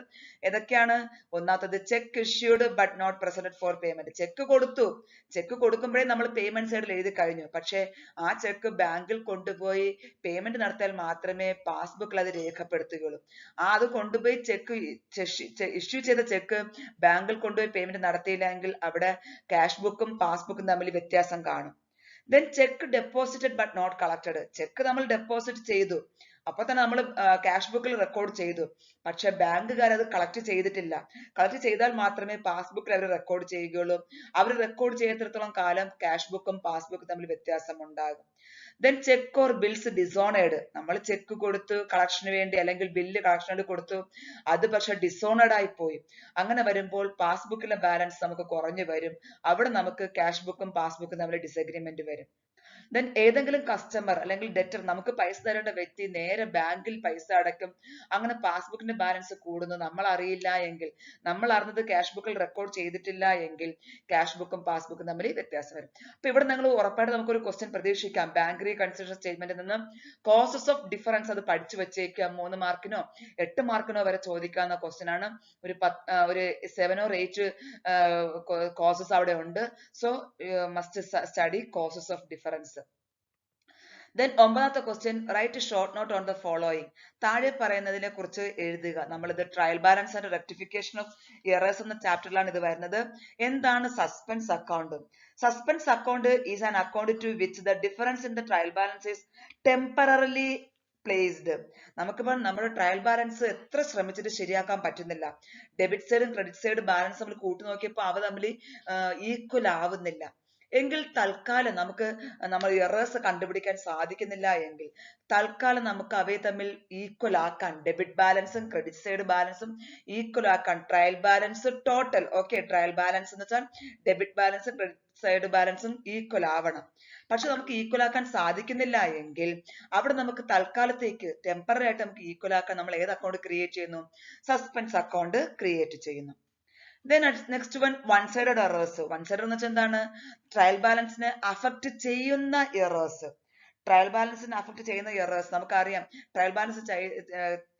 [SPEAKER 1] ഏതൊക്കെയാണ്? ഒന്നാമത്തത് cheque issued but not presented for payment. Cheque കൊടുത്തു, ചെക്ക് കൊടുക്കുമ്പോഴേ നമ്മൾ പേയ്മെന്റ് സൈഡിൽ എഴുതി കഴിഞ്ഞു. പക്ഷെ ആ ചെക്ക് ബാങ്കിൽ കൊണ്ടുപോയി പേയ്മെന്റ് നടത്തിയാൽ മാത്രമേ പാസ്ബുക്കിൽ അത് രേഖപ്പെടുത്തുകയുള്ളൂ. അത് കൊണ്ടുപോയി ചെക്ക് ഇഷ്യൂ ചെയ്ത ചെക്ക് ബാങ്കിൽ കൊണ്ടുപോയി പേയ്മെന്റ് നടത്തിയില്ലെങ്കിൽ അവിടെ ക്യാഷ് ബുക്കും പാസ്ബുക്കും തമ്മിൽ വ്യത്യാസം കാണും. Then check deposited but not collected. Check നമ്മൾ ഡെപ്പോസിറ്റ് ചെയ്തു, അപ്പൊ തന്നെ നമ്മൾ ക്യാഷ് ബുക്കിൽ റെക്കോർഡ് ചെയ്തു, പക്ഷെ ബാങ്കുകാർ അത് കളക്ട് ചെയ്തിട്ടില്ല. കളക്ട് ചെയ്താൽ മാത്രമേ പാസ്ബുക്കിൽ അവർ റെക്കോർഡ് ചെയ്യുകയുള്ളൂ. അവർ റെക്കോർഡ് ചെയ്യത്തിടത്തോളം കാലം ക്യാഷ് ബുക്കും പാസ്ബുക്കും തമ്മിൽ വ്യത്യാസം ഉണ്ടാകും. Then check or bills dishonored. നമ്മൾ ചെക്ക് കൊടുത്തു കളക്ഷന് വേണ്ടി, അല്ലെങ്കിൽ ബില്ല് കളക്ഷന് വേണ്ടി കൊടുത്തു, അത് പക്ഷെ ഡിസോണേഡ് ആയി പോയി. അങ്ങനെ വരുമ്പോൾ പാസ്ബുക്കിലെ ബാലൻസ് നമുക്ക് കുറഞ്ഞു വരും. അവിടെ നമുക്ക് ക്യാഷ് ബുക്കും പാസ്ബുക്കും തമ്മിൽ ഡിസഗ്രിമെന്റ് വരും. Then ഏതെങ്കിലും കസ്റ്റമർ അല്ലെങ്കിൽ ഡെറ്റർ, നമുക്ക് പൈസ തരേണ്ട വ്യക്തി നേരെ ബാങ്കിൽ പൈസ അടയ്ക്കും. അങ്ങനെ പാസ്ബുക്കിന്റെ ബാലൻസ് കൂടുന്നു, നമ്മൾ അറിയില്ല എങ്കിൽ, നമ്മൾ അറിഞ്ഞത് ക്യാഷ് ബുക്കിൽ റെക്കോർഡ് ചെയ്തിട്ടില്ല എങ്കിൽ ക്യാഷ് ബുക്കും പാസ്ബുക്കും തമ്മിൽ വ്യത്യാസം വരും. അപ്പൊ ഇവിടെ നിങ്ങൾ ഉറപ്പായിട്ട് നമുക്കൊരു ക്വസ്റ്റ്യൻ പ്രതീക്ഷിക്കാം. ബാങ്ക് റീകൺസിഡറേഷൻ സ്റ്റേറ്റ്മെന്റിൽ നിന്ന് കോസസ് ഓഫ് ഡിഫറൻസ് അത് പഠിച്ചു വെച്ചേക്കാം. 3 മാർക്കിനോ 8 മാർക്കിനോ വരെ ചോദിക്കാവുന്ന ക്വസ്റ്റ്യൻ ആണ്. ഒരു 7 or 8 കോസസ് അവിടെ ഉണ്ട്. So must study causes of difference. Then ഒമ്പതാമത്തെ question write short note on the following. താഴെ പറയുന്നതിനെ കുറിച്ച് എഴുതുക. നമ്മളിത് trial balance and rectification of errors എന്ന ചാപ്റ്ററിലാണ് ഇത് വരുന്നത്. എന്താണ് suspense account? Suspense account is an account to which the difference in the trial balance is temporarily placed. നമുക്കിപ്പോൾ നമ്മുടെ ട്രയൽ ബാലൻസ് എത്ര ശ്രമിച്ചിട്ട് ശരിയാക്കാൻ പറ്റുന്നില്ല. ഡെബിറ്റ് സൈഡും ക്രെഡിറ്റ് സൈഡ് ബാലൻസ് നമ്മൾ കൂട്ടി നോക്കിയപ്പോൾ അവ തമ്മിൽ ഈക്വൽ ആവുന്നില്ല എങ്കിൽ തൽക്കാലം നമുക്ക് നമ്മൾ എറേഴ്സ് കണ്ടുപിടിക്കാൻ സാധിക്കുന്നില്ല എങ്കിൽ തൽക്കാലം നമുക്ക് അവയെ തമ്മിൽ ഈക്വൽ ആക്കാൻ, ഡെബിറ്റ് ബാലൻസും ക്രെഡിറ്റ് സൈഡ് ബാലൻസും ഈക്വൽ ആക്കാൻ trial balance total, okay, trial balance എന്ന് വെച്ചാൽ ഡെബിറ്റ് ബാലൻസും ക്രെഡിറ്റ് സൈഡ് ബാലൻസും ഈക്വൽ ആവണം. പക്ഷെ നമുക്ക് ഈക്വൽ ആക്കാൻ സാധിക്കുന്നില്ല എങ്കിൽ അവിടെ നമുക്ക് തൽക്കാലത്തേക്ക് ടെമ്പററി ആയിട്ട് നമുക്ക് ഈക്വൽ ആക്കാൻ നമ്മൾ ഏത് അക്കൗണ്ട് ക്രിയേറ്റ് ചെയ്യുന്നു? സസ്പെൻസ് അക്കൗണ്ട് ക്രിയേറ്റ് ചെയ്യുന്നു. Then next one, one sided errors. One sided എന്ന് വെച്ചാൽ എന്താണ്? ട്രയൽ ബാലൻസിനെ അഫക്ട് ചെയ്യുന്ന എറേഴ്സ്. ട്രയൽ ബാലൻസിനെ അഫക്ട് ചെയ്യുന്ന എറേഴ്സ് നമുക്കറിയാം. ട്രയൽ ബാലൻസ്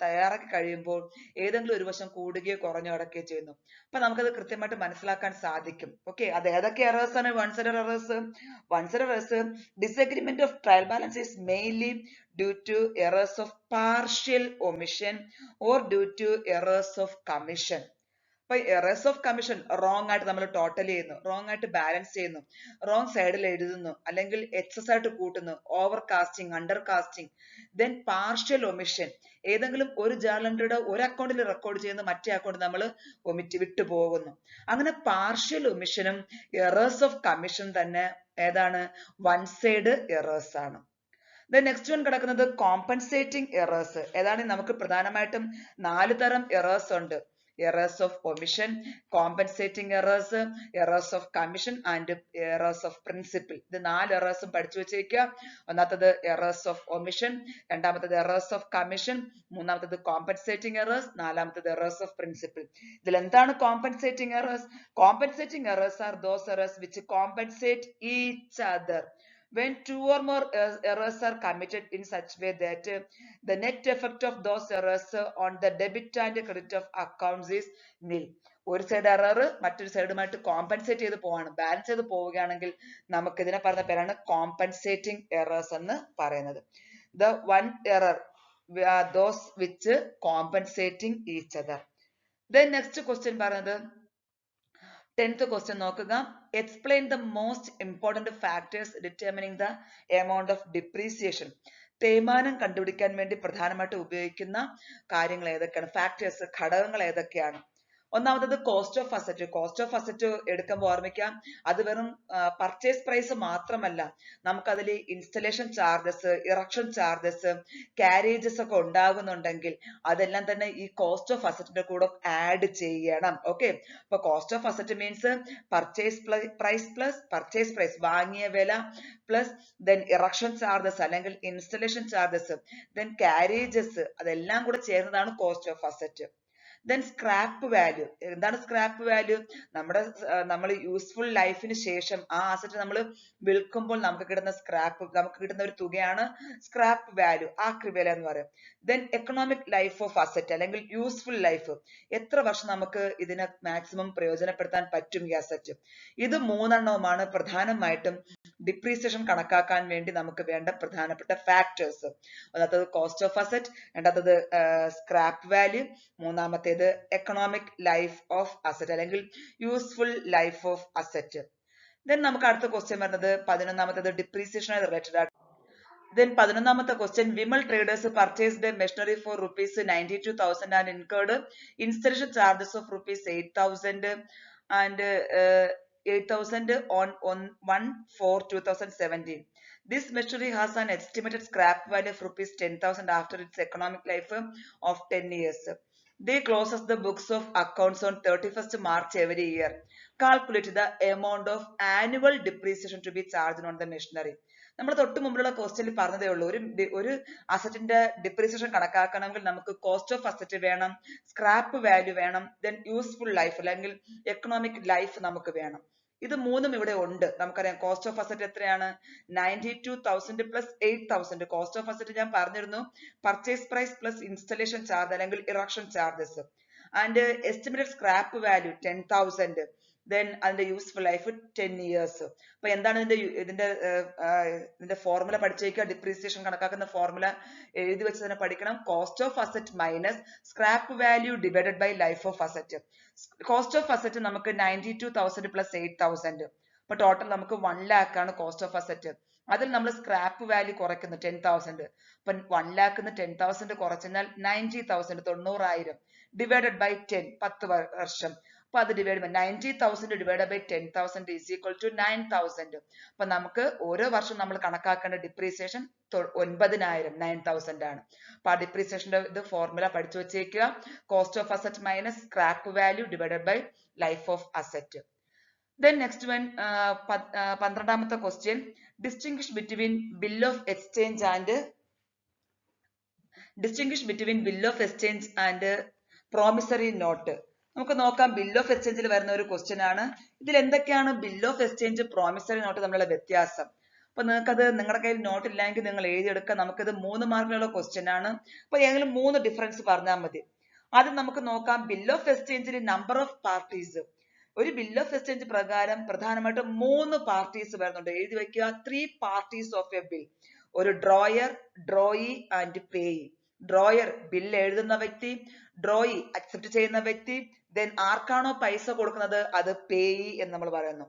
[SPEAKER 1] തയ്യാറാക്കി കഴിയുമ്പോൾ ഏതെങ്കിലും ഒരു വശം കൂടുകയോ കുറഞ്ഞോ അടക്കുകയോ ചെയ്യുന്നു. അപ്പൊ നമുക്കത് കൃത്യമായിട്ട് മനസ്സിലാക്കാൻ സാധിക്കും. ഓക്കെ, അത് ഏതൊക്കെ എറേഴ്സ് ആണ് one side errors? One side errors, disagreement of trial balance is mainly due to errors of partial omission or due to errors of commission. അപ്പൊ എറേഴ്സ് ഓഫ് കമ്മീഷൻ റോങ് ആയിട്ട് നമ്മൾ ടോട്ടൽ ചെയ്യുന്നു, റോങ് ആയിട്ട് ബാലൻസ് ചെയ്യുന്നു, റോങ് സൈഡിൽ എഴുതുന്നു, അല്ലെങ്കിൽ എക്സസ് ആയിട്ട് കൂട്ടുന്നു, over casting, under casting. Then partial omission, ഏതെങ്കിലും ഒരു ജേർണൽ എൻട്രിയുടെ ഒരു അക്കൗണ്ടിൽ റെക്കോർഡ് ചെയ്യുന്ന മറ്റേ അക്കൗണ്ട് നമ്മൾ വിട്ടു പോകുന്നു. അങ്ങനെ പാർഷ്യൽ ഒമിഷനും എറേഴ്സ് ഓഫ് കമ്മീഷൻ തന്നെ ഏതാണ്? വൺ സൈഡ് എറേഴ്സ് ആണ്. നെക്സ്റ്റ് വൺ കിടക്കുന്നത് കോമ്പൻസേറ്റിംഗ് എറേഴ്സ്. ഏതാണ്? നമുക്ക് പ്രധാനമായിട്ടും 4 തരം എറേഴ്സ് ഉണ്ട്. errors of omission, compensating errors, errors of commission and errors of principle. ഇത് 4 errors പഠിച്ചു വെച്ചേക്കുക. ഒന്നാമത്തത് errors of omission, രണ്ടാമത്തത് errors of commission, മൂന്നാമത്തത് compensating errors, നാലാമത്തത് errors of principle. ഇതിൽ എന്താണ് compensating errors? Compensating errors are those errors which compensate each other when 2 or more errors are committed in such way that the net effect of those errors on the debit and credit of accounts is nil. ഒരു സൈഡ് എറർ മറ്റൊരു സൈഡുമായിട്ട് കോമ്പൻസേറ്റ് ചെയ്ത് പോവാണ്, ബാലൻസ് ചെയ്ത് പോവുകയാണെങ്കിൽ നമുക്ക് ഇതിനെ പറയുന്ന പേരാണ് കോമ്പൻസേറ്റിംഗ് എറേഴ്സ് എന്ന് പറയുന്നത്. The one error those which compensating each other. Then next question പറയുന്നത് 10th question നോക്കുക. Explain the most important factors determining the amount of depreciation. തേയ്മാനം കണ്ടുപിടിക്കാൻ വേണ്ടി പ്രധാനമായിട്ട് ഉപയോഗിക്കുന്ന കാര്യങ്ങൾ ഏതൊക്കെയാണ്? ഫാക്ടേഴ്സ്, ഘടകങ്ങൾ ഏതൊക്കെയാണ്? ഒന്നാമത്തത് cost of asset. Cost of asset എടുക്കുമ്പോൾ ഓർമ്മിക്കാം, അത് വെറും പർച്ചേസ് പ്രൈസ് മാത്രമല്ല, നമുക്കതിൽ installation charges, erection charges, carriages ഒക്കെ ഉണ്ടാകുന്നുണ്ടെങ്കിൽ അതെല്ലാം തന്നെ ഈ കോസ്റ്റ് ഓഫ് അസറ്റിന്റെ കൂടെ ആഡ് ചെയ്യണം. ഓക്കെ, അപ്പൊ cost of asset means purchase price plus purchase price, വാങ്ങിയ വില പ്ലസ് ദെൻ ഇറക്ഷൻ ചാർജസ് അല്ലെങ്കിൽ ഇൻസ്റ്റലേഷൻ ചാർജസ്, ദെൻ കാരേജസ്, അതെല്ലാം കൂടെ ചേർന്നതാണ് cost of asset. Then scrap value. എന്താണ് സ്ക്രാപ്പ് വാല്യൂ? നമ്മൾ യൂസ്ഫുൾ ലൈഫിന് ശേഷം ആ അസറ്റ് നമ്മൾ വിൽക്കുമ്പോൾ നമുക്ക് കിട്ടുന്ന ഒരു തുകയാണ് സ്ക്രാപ്പ് വാല്യൂ, ആക്രി എന്ന് പറയും. Then economic life of asset അല്ലെങ്കിൽ യൂസ്ഫുൾ ലൈഫ്, എത്ര വർഷം നമുക്ക് ഇതിനെ മാക്സിമം പ്രയോജനപ്പെടുത്താൻ പറ്റും ഈ അസറ്റ്. ഇത് 3 എണ്ണവുമാണ് പ്രധാനമായിട്ടും ഡിപ്രീസിയേഷൻ കണക്കാക്കാൻ വേണ്ടി നമുക്ക് വേണ്ട പ്രധാനപ്പെട്ട ഫാക്ടേഴ്സ്. ഒന്നാമത്തത് കോസ്റ്റ് ഓഫ് അസറ്റ്, രണ്ടാമത്തത് സ്ക്രാപ്പ് വാല്യൂ, മൂന്നാമത്തേത് എക്കണോമിക് ലൈഫ് ഓഫ് അസറ്റ് അല്ലെങ്കിൽ useful life of asset. Then നമുക്ക് അടുത്ത ക്വസ്റ്റ്യൻ വരുന്നത് 11ാമത്തേത് ഡിപ്രീസിയേഷൻ റിലേറ്റഡ് ആണ്. Then 11ാമത്തെ question, Vimal traders purchased machinery for rupees 92,000 and incurred installation charges of rupees 8,000 and 8,000 on 1/4/2017. This machinery has an estimated scrap value of rupees 10,000 after its economic life of 10 years. They closes the books of accounts on 31st March every year. Calculate the amount of annual depreciation to be charged on the machinery. നമ്മൾ തൊട്ട് മുമ്പുള്ള ക്വസ്റ്റ്യനിൽ പറഞ്ഞതേ ഉള്ളൂ, ഒരു അസറ്റിന്റെ ഡിപ്രീസിയേഷൻ കണക്കാക്കണമെങ്കിൽ നമുക്ക് കോസ്റ്റ് ഓഫ് അസറ്റ് വേണം, സ്ക്രാപ്പ് വാല്യൂ വേണം, ദെൻ യൂസ്ഫുൾ ലൈഫ് അല്ലെങ്കിൽ എക്കണോമിക് ലൈഫ് നമുക്ക് വേണം. ഇത് 3ഉം ഇവിടെ ഉണ്ട്. നമുക്കറിയാം കോസ്റ്റ് ഓഫ് അസറ്റ് എത്രയാണ്? 92,000 പ്ലസ് 8,000. കോസ്റ്റ് ഓഫ് അസറ്റ് ഞാൻ പറഞ്ഞിരുന്നു, purchase price plus installation charge അല്ലെങ്കിൽ erection charges. And estimated scrap value 10,000. then അതിന്റെ യൂസ്ഫുൾ ലൈഫ് 10 years. അപ്പൊ എന്താണ് ഇതിന്റെ ഫോർമുല പഠിച്ചു വയ്ക്കുക. ഡിപ്രീസിയേഷൻ കണക്കാക്കുന്ന ഫോർമുല എഴുതി വെച്ച് തന്നെ പഠിക്കണം. Cost of asset minus scrap value divided by life of asset. Cost of asset നമുക്ക് 92,000 പ്ലസ് 8,000. അപ്പൊ ടോട്ടൽ നമുക്ക് 1 lakh ആണ് കോസ്റ്റ് ഓഫ് അസറ്റ്. അതിൽ നമ്മൾ സ്ക്രാപ്പ് വാല്യൂ കുറയ്ക്കുന്നു 10,000. അപ്പൊ 1 lakh 10,000 കുറച്ചെന്നാൽ 90,000 90,000 ഡിവൈഡഡ് ബൈ 10 10 വർഷം. അപ്പൊ അത് divide 90,000 divide by 10,000 is equal to 9,000. അപ്പൊ നമുക്ക് ഓരോ വർഷം നമ്മൾ കണക്കാക്കേണ്ട ഡിപ്രീസിയേഷൻ 9,000 9,000 ആണ്. അപ്പൊ ആ ഡിപ്രീസിയേഷന്റെ ഇത് ഫോർമുല പഠിച്ചു വെച്ചേക്കുക. Cost of asset minus scrap value divided by life of asset. Then next one, 12ാമത്തെ question, distinguish between bill of exchange and promissory note. നമുക്ക് നോക്കാം. ബിൽ ഓഫ് എക്സ്ചേഞ്ചിൽ വരുന്ന ഒരു ക്വസ്റ്റ്യൻ ആണ്. ഇതിൽ എന്തൊക്കെയാണ് bill of exchange promissory note തമ്മിലുള്ള വ്യത്യാസം? അപ്പൊ നിങ്ങൾക്കത് നിങ്ങളുടെ കയ്യിൽ നോട്ട് ഇല്ലെങ്കിൽ നിങ്ങൾ എഴുതിയെടുക്കുക. നമുക്കിത് 3 മാർക്കിനുള്ള ക്വസ്റ്റ്യൻ ആണ്. അപ്പൊ ഏതെങ്കിലും 3 ഡിഫറൻസ് പറഞ്ഞാൽ മതി. ആദ്യം നമുക്ക് നോക്കാം. ബിൽ ഓഫ് എക്സ്ചേഞ്ചിൽ നമ്പർ ഓഫ് പാർട്ടീസ്. ഒരു ബിൽ ഓഫ് എക്സ്ചേഞ്ച് പ്രകാരം പ്രധാനമായിട്ടും 3 പാർട്ടീസ് വരുന്നുണ്ട്. എഴുതി വെക്കുക. 3 പാർട്ടീസ് ഓഫ് എ ബിൽ. ഒരു drawer, drawee and payee. Drawer bill എഴുതുന്ന വ്യക്തി, ഡ്രോയി അക്സെപ്റ്റ് ചെയ്യുന്ന വ്യക്തി, then ആർക്കാണോ പൈസ കൊടുക്കുന്നത് അത് പേയി എന്ന് നമ്മൾ പറയുന്നു.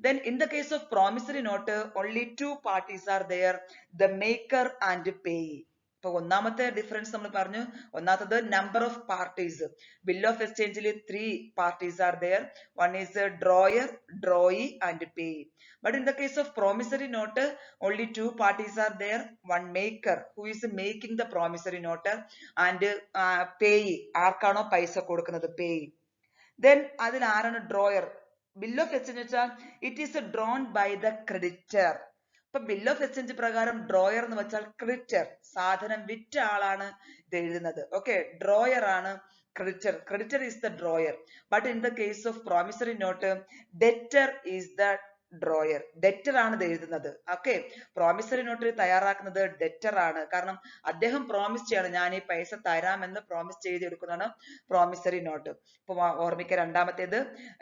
[SPEAKER 1] Then in the case of promissory note, only 2 parties are there, the maker and payee. അപ്പൊ ഒന്നാമത്തെ ഡിഫറൻസ് നമ്മൾ പറഞ്ഞു. ഒന്നാമത്തത് number of parties. Bill of എക്സ്ചേഞ്ചിൽ 3 parties are there. One is a drawer, drawee and payee. But in the case of promissory note, only 2 parties are there. One maker who is making the promissory note and payee ആർക്കാണോ പൈസ കൊടുക്കുന്നത് payee. Then അതിൽ ആരാണ് ഡ്രോയർ? ബിൽ ഓഫ് എക്സ്ചേഞ്ച് വെച്ചാൽ it is drawn by the creditor. ഇപ്പൊ ബിൽ ഓഫ് എക്സ്ചേഞ്ച് പ്രകാരം ഡ്രോയർ എന്ന് വെച്ചാൽ ക്രെഡിറ്റർ, സാധനം വിറ്റ ആളാണ് ഇത് എഴുതുന്നത്. ഓക്കെ, ഡ്രോയർ ആണ് creditor. Creditor is the drawer. But in the case of promissory note, debtor is the drawer. Debtor ആണ് ഇത് എഴുതുന്നത്. ഓക്കെ, പ്രോമിസറി നോട്ട് തയ്യാറാക്കുന്നത് ഡെറ്റർ ആണ്. കാരണം അദ്ദേഹം പ്രോമിസ് ചെയ്യാണ്, ഞാൻ ഈ പൈസ തരാമെന്ന് പ്രോമിസ് ചെയ്തെടുക്കുന്നതാണ് പ്രോമിസറി നോട്ട്. ഇപ്പൊ ഓർമ്മിക്കുക. രണ്ടാമത്തേത്,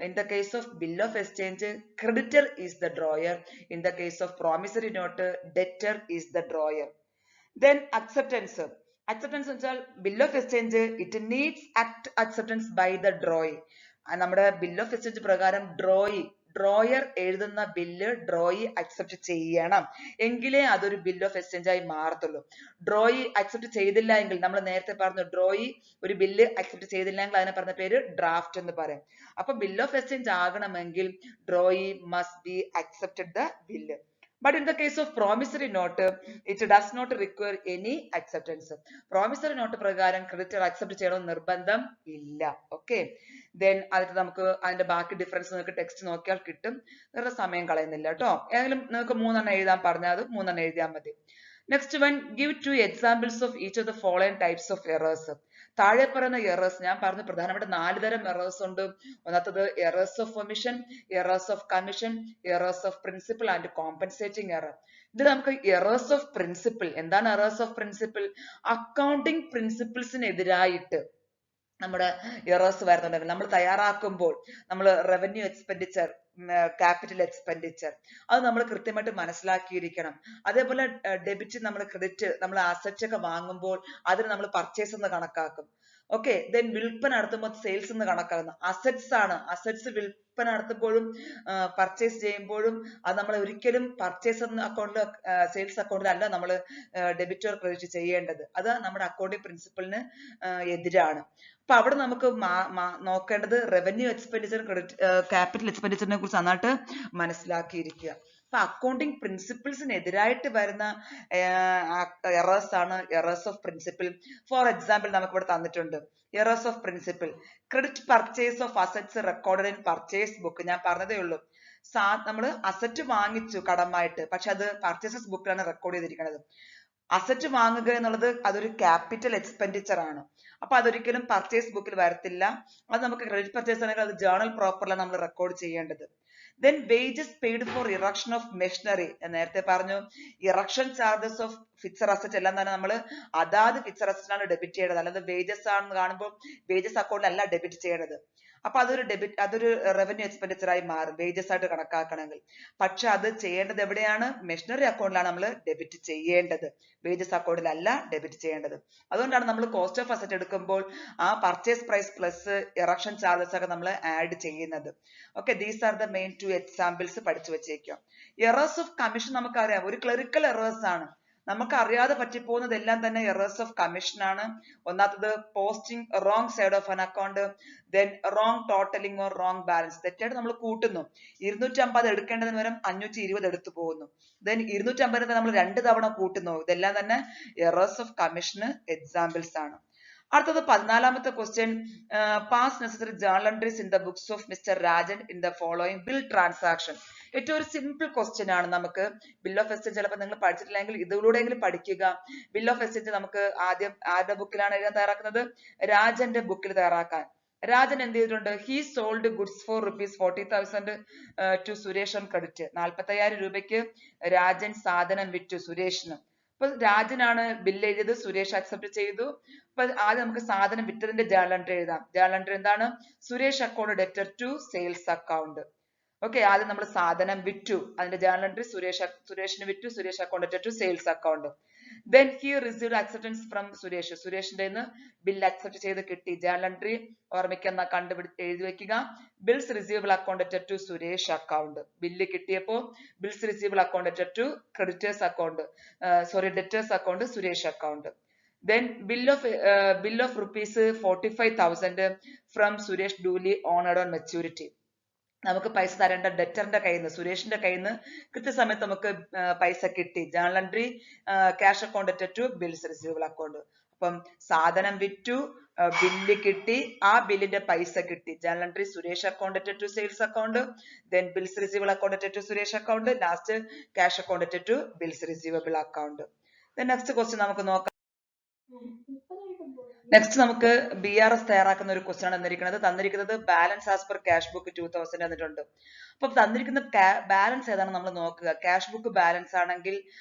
[SPEAKER 1] in the case of bill of exchange creditor is the drawer. In the case of promissory note debtor is the drawer. Then acceptance. Acceptance വെച്ചാൽ bill of exchange it needs acceptance by the drawee. നമ്മുടെ ബിൽ ഓഫ് എക്സ്ചേഞ്ച് പ്രകാരം ഡ്രോയർ എഴുതുന്ന ബില്ല് ഡ്രോയി അക്സെപ്റ്റ് ചെയ്യണം, എങ്കിലേ അതൊരു ബിൽ ഓഫ് എക്സ്ചേഞ്ച് ആയി മാറത്തുള്ളൂ. ഡ്രോയി അക്സെപ്റ്റ് ചെയ്തില്ല എങ്കിൽ, നമ്മൾ നേരത്തെ പറഞ്ഞു ഡ്രോയി ഒരു ബില്ല് അക്സെപ്റ്റ് ചെയ്തില്ല എങ്കിൽ അതിനെ പറഞ്ഞ പേര് ഡ്രാഫ്റ്റ് എന്ന് പറയും. അപ്പൊ ബിൽ ഓഫ് എക്സ്ചേഞ്ച് ആകണമെങ്കിൽ drawee must be accepted the bill. But in the case of promissory note, it does not require any acceptance. Promissory note പ്രകാരം ക്രെഡിറ്റർ അക്സെപ്റ്റ് ചെയ്യണമെന്ന് നിർബന്ധം ഇല്ല. ഓക്കെ, ദെൻ അതിന് നമുക്ക് അതിന്റെ ബാക്കി ഡിഫറൻസ് നിങ്ങൾക്ക് ടെക്സ്റ്റ് നോക്കിയാൽ കിട്ടും. വേറെ സമയം കളയുന്നില്ല കേട്ടോ. ഏതെങ്കിലും നിങ്ങൾക്ക് 3 എഴുതാൻ പറഞ്ഞാൽ അത് 3 എഴുതിയാൽ മതി. Next one, give 2 examples of each of the following types of errors. താഴെ പറയുന്ന എറേഴ്സ് ഞാൻ പറഞ്ഞു പ്രധാനപ്പെട്ട 4 തരം എറേഴ്സ് ഉണ്ട്. ഒന്നാമത്തത് errors of omission, errors of commission, errors of principle and compensating error. ഇത് നമുക്ക് എറേഴ്സ് ഓഫ് പ്രിൻസിപ്പിൾ. എന്താണ് എറേഴ്സ് ഓഫ് പ്രിൻസിപ്പിൾ? അക്കൗണ്ടിങ് പ്രിൻസിപ്പിൾസിനെതിരായിട്ട് നമ്മുടെ എറേഴ്സ് വരുന്നുണ്ടെങ്കിൽ, നമ്മൾ തയ്യാറാക്കുമ്പോൾ നമ്മൾ റവന്യൂ എക്സ്പെൻഡിച്ചർ, ക്യാപിറ്റൽ എക്സ്പെൻഡിച്ചർ അത് നമ്മൾ കൃത്യമായിട്ട് മനസ്സിലാക്കിയിരിക്കണം. അതേപോലെ ഡെബിറ്റ്, നമ്മൾ ക്രെഡിറ്റ്, നമ്മൾ അസറ്റ് ഒക്കെ വാങ്ങുമ്പോൾ അതിന് നമ്മൾ പർച്ചേസ് എന്ന് കണക്കാക്കും. ഓക്കെ, ദെൻ വിൽപ്പന നടത്തുമ്പോൾ സെയിൽസ് എന്ന് കണക്കാക്കുന്നു. അസറ്റ്സ് ആണ്. അസറ്റ്സ് വിൽപ്പന നടത്തുമ്പോഴും പർച്ചേസ് ചെയ്യുമ്പോഴും അത് നമ്മൾ ഒരിക്കലും പർച്ചേസ് എന്ന അക്കൗണ്ടിൽ, സെയിൽസ് അക്കൗണ്ടിലല്ല നമ്മൾ ഡെബിറ്റ് ഓർ ക്രെഡിറ്റ് ചെയ്യേണ്ടത്. അത് നമ്മുടെ അക്കൗണ്ടിങ് പ്രിൻസിപ്പിളിന് എതിരാണ്. അപ്പൊ അവിടെ നമുക്ക് നോക്കേണ്ടത് റവന്യൂ എക്സ്പെൻഡിച്ചർ, ക്രെഡിറ്റ്, ക്യാപിറ്റൽ എക്സ്പെൻഡിച്ചറിനെ കുറിച്ച് നന്നായിട്ട് മനസ്സിലാക്കിയിരിക്കുക. അപ്പൊ അക്കൗണ്ടിങ് പ്രിൻസിപ്പിൾസിനെതിരായിട്ട് വരുന്ന എറേഴ്സ് ആണ് errors of principle. For example നമുക്ക് ഇവിടെ തന്നിട്ടുണ്ട് errors of principle. Credit purchase of assets recorded in purchase book. ഞാൻ പറഞ്ഞതേ ഉള്ളൂ, നമ്മൾ അസറ്റ് വാങ്ങിച്ചു കടമായിട്ട്, പക്ഷെ അത് പർച്ചേസസ് ബുക്കിലാണ് റെക്കോർഡ് ചെയ്തിരിക്കുന്നത്. അസറ്റ് വാങ്ങുക എന്നുള്ളത് അതൊരു ക്യാപിറ്റൽ എക്സ്പെൻഡിച്ചർ ആണ്. അപ്പൊ അതൊരിക്കലും പർച്ചേസ് ബുക്കിൽ വരത്തില്ല. അത് നമുക്ക് ക്രെഡിറ്റ് പർച്ചേസ് ആണെങ്കിൽ അത് ജേർണൽ പ്രോപ്പറിലാണ് നമ്മൾ റെക്കോർഡ് ചെയ്യേണ്ടത്. Then wages paid for erection of machinery. നേരത്തെ പറഞ്ഞു erection charges of fixed asset എല്ലാം തന്നെ നമ്മൾ അതാത് ഫിക്സഡ് അസറ്റിനാണ് ഡെബിറ്റ് ചെയ്യേണ്ടത്. അല്ലാതെ വേജസ് ആണെന്ന് കാണുമ്പോൾ വേജസ് അക്കൗണ്ടിൽ അല്ല ഡെബിറ്റ് ചെയ്യേണ്ടത്. അപ്പൊ അതൊരു റവന്യൂ എക്സ്പെൻഡിച്ചർ ആയി മാറും വേജസ് ആയിട്ട് കണക്കാക്കണമെങ്കിൽ. പക്ഷെ അത് ചെയ്യേണ്ടത് എവിടെയാണ്? മെഷീനറി അക്കൗണ്ടിലാണ് നമ്മൾ ഡെബിറ്റ് ചെയ്യേണ്ടത്, വേജസ് അക്കൗണ്ടിലല്ല ഡെബിറ്റ് ചെയ്യേണ്ടത്. അതുകൊണ്ടാണ് നമ്മൾ കോസ്റ്റ് ഓഫ് അസറ്റ് എടുക്കുമ്പോൾ ആ purchase price plus erection charges ഒക്കെ നമ്മൾ ആഡ് ചെയ്യുന്നത്. Okay, these are the main 2 examples പഠിച്ചു വെച്ചേക്കാം. എറേഴ്സ് ഓഫ് കമ്മീഷൻ നമുക്കറിയാം, ഒരു ക്ലറിക്കൽ എറേഴ്സ് ആണ്. നമുക്ക് അറിയാതെ പറ്റിപ്പോകുന്നതെല്ലാം തന്നെ എറേഴ്സ് ഓഫ് കമ്മീഷൻ ആണ്. ഒന്നാമത്തത് posting wrong side of an account, then wrong totalling or wrong balance, തെറ്റായിട്ട് നമ്മൾ കൂട്ടുന്നു. 250 എടുക്കേണ്ടതിന് പകരം 520 എടുത്തു പോകുന്നു. ദെൻ 250 നമ്മൾ 2 തവണ കൂട്ടുന്നു. ഇതെല്ലാം തന്നെ എറേഴ്സ് ഓഫ് കമ്മീഷന് എക്സാമ്പിൾസ് ആണ്. അടുത്തത് 14ാമത്തെ question, pass necessary journal entries in the books of mister Rajan in the following bill transaction. ഏറ്റവും ഒരു സിമ്പിൾ ക്വസ്റ്റ്യൻ ആണ്. നമുക്ക് ബിൽ ഓഫ് എക്സ്ചേഞ്ച് ചിലപ്പോൾ നിങ്ങൾ പഠിച്ചിട്ടില്ലെങ്കിൽ ഇതിലൂടെയെങ്കിലും പഠിക്കുക. ബിൽ ഓഫ് എക്സ്ചേഞ്ച് നമുക്ക് ആദ്യം ആരുടെ ബുക്കിലാണ് എഴുതാൻ തയ്യാറാക്കുന്നത്? രാജന്റെ ബുക്കിൽ തയ്യാറാക്കാൻ. രാജൻ എന്ത് ചെയ്തിട്ടുണ്ട്? He sold goods for ₹40,000 to Suresh on credit. 45,000 രൂപയ്ക്ക് രാജൻ സാധനം വിറ്റു സുരേഷിന്. അപ്പൊ രാജനാണ് ബില്ല് എഴുതിയത്, സുരേഷ് അക്സെപ്റ്റ് ചെയ്തു. അപ്പൊ ആദ്യം നമുക്ക് സാധനം വിറ്റതിന്റെ ജേർണൽ എൻട്രി എഴുതാം. ജേർണൽ എൻട്രി എന്താണ്? Suresh account debtor to sales account. Okay, ആദ്യം നമ്മൾ സാധനം വിറ്റു, അതിന്റെ ജേർണൽ എൻട്രി സുരേഷിന് വിറ്റു, Suresh account debtor to sales account. Then he received acceptance from Suresh. സുരേഷിന്റെ ബില്ല് അക്സെപ്റ്റ് ചെയ്ത് കിട്ടി. ജേർണൽ എൻട്രി ഓർമ്മിക്കുന്ന എഴുതി വെക്കുക. Bills receivable account debtor to Suresh account. Bill കിട്ടിയപ്പോ bills receivable account debtor to creditors account, debtors account Suresh account. Then bill of ₹45,000 from Suresh duly honored on maturity. നമുക്ക് പൈസ തരേണ്ട ഡെറ്ററിന്റെ കയ്യിൽ നിന്ന്, സുരേഷിന്റെ കയ്യിൽ നിന്ന് കൃത്യസമയത്ത് നമുക്ക് പൈസ കിട്ടി. Journal entry cash account debtor to bills receivable account. അപ്പം സാധനം വിറ്റു, ബില്ല് കിട്ടി, ആ ബില്ലിന്റെ പൈസ കിട്ടി. Journal entry Suresh account debtor to sales account, then bills receivable account debtor to Suresh account, last cash account debtor to bills receivable account. Next question നമുക്ക് നോക്കാം. നെക്സ്റ്റ് നമുക്ക് BRS തയ്യാറാക്കുന്ന ഒരു ക്വസ്റ്റ്യൻ ആണ് തന്നിരിക്കുന്നത് balance as per cash book 2000 തന്നിട്ടുണ്ട്. അപ്പൊ തന്നിരിക്കുന്ന ബാലൻസ് ഏതാണ് നമ്മൾ നോക്കുക. ക്യാഷ് ബുക്ക് ബാലൻസ് ആണെങ്കിൽ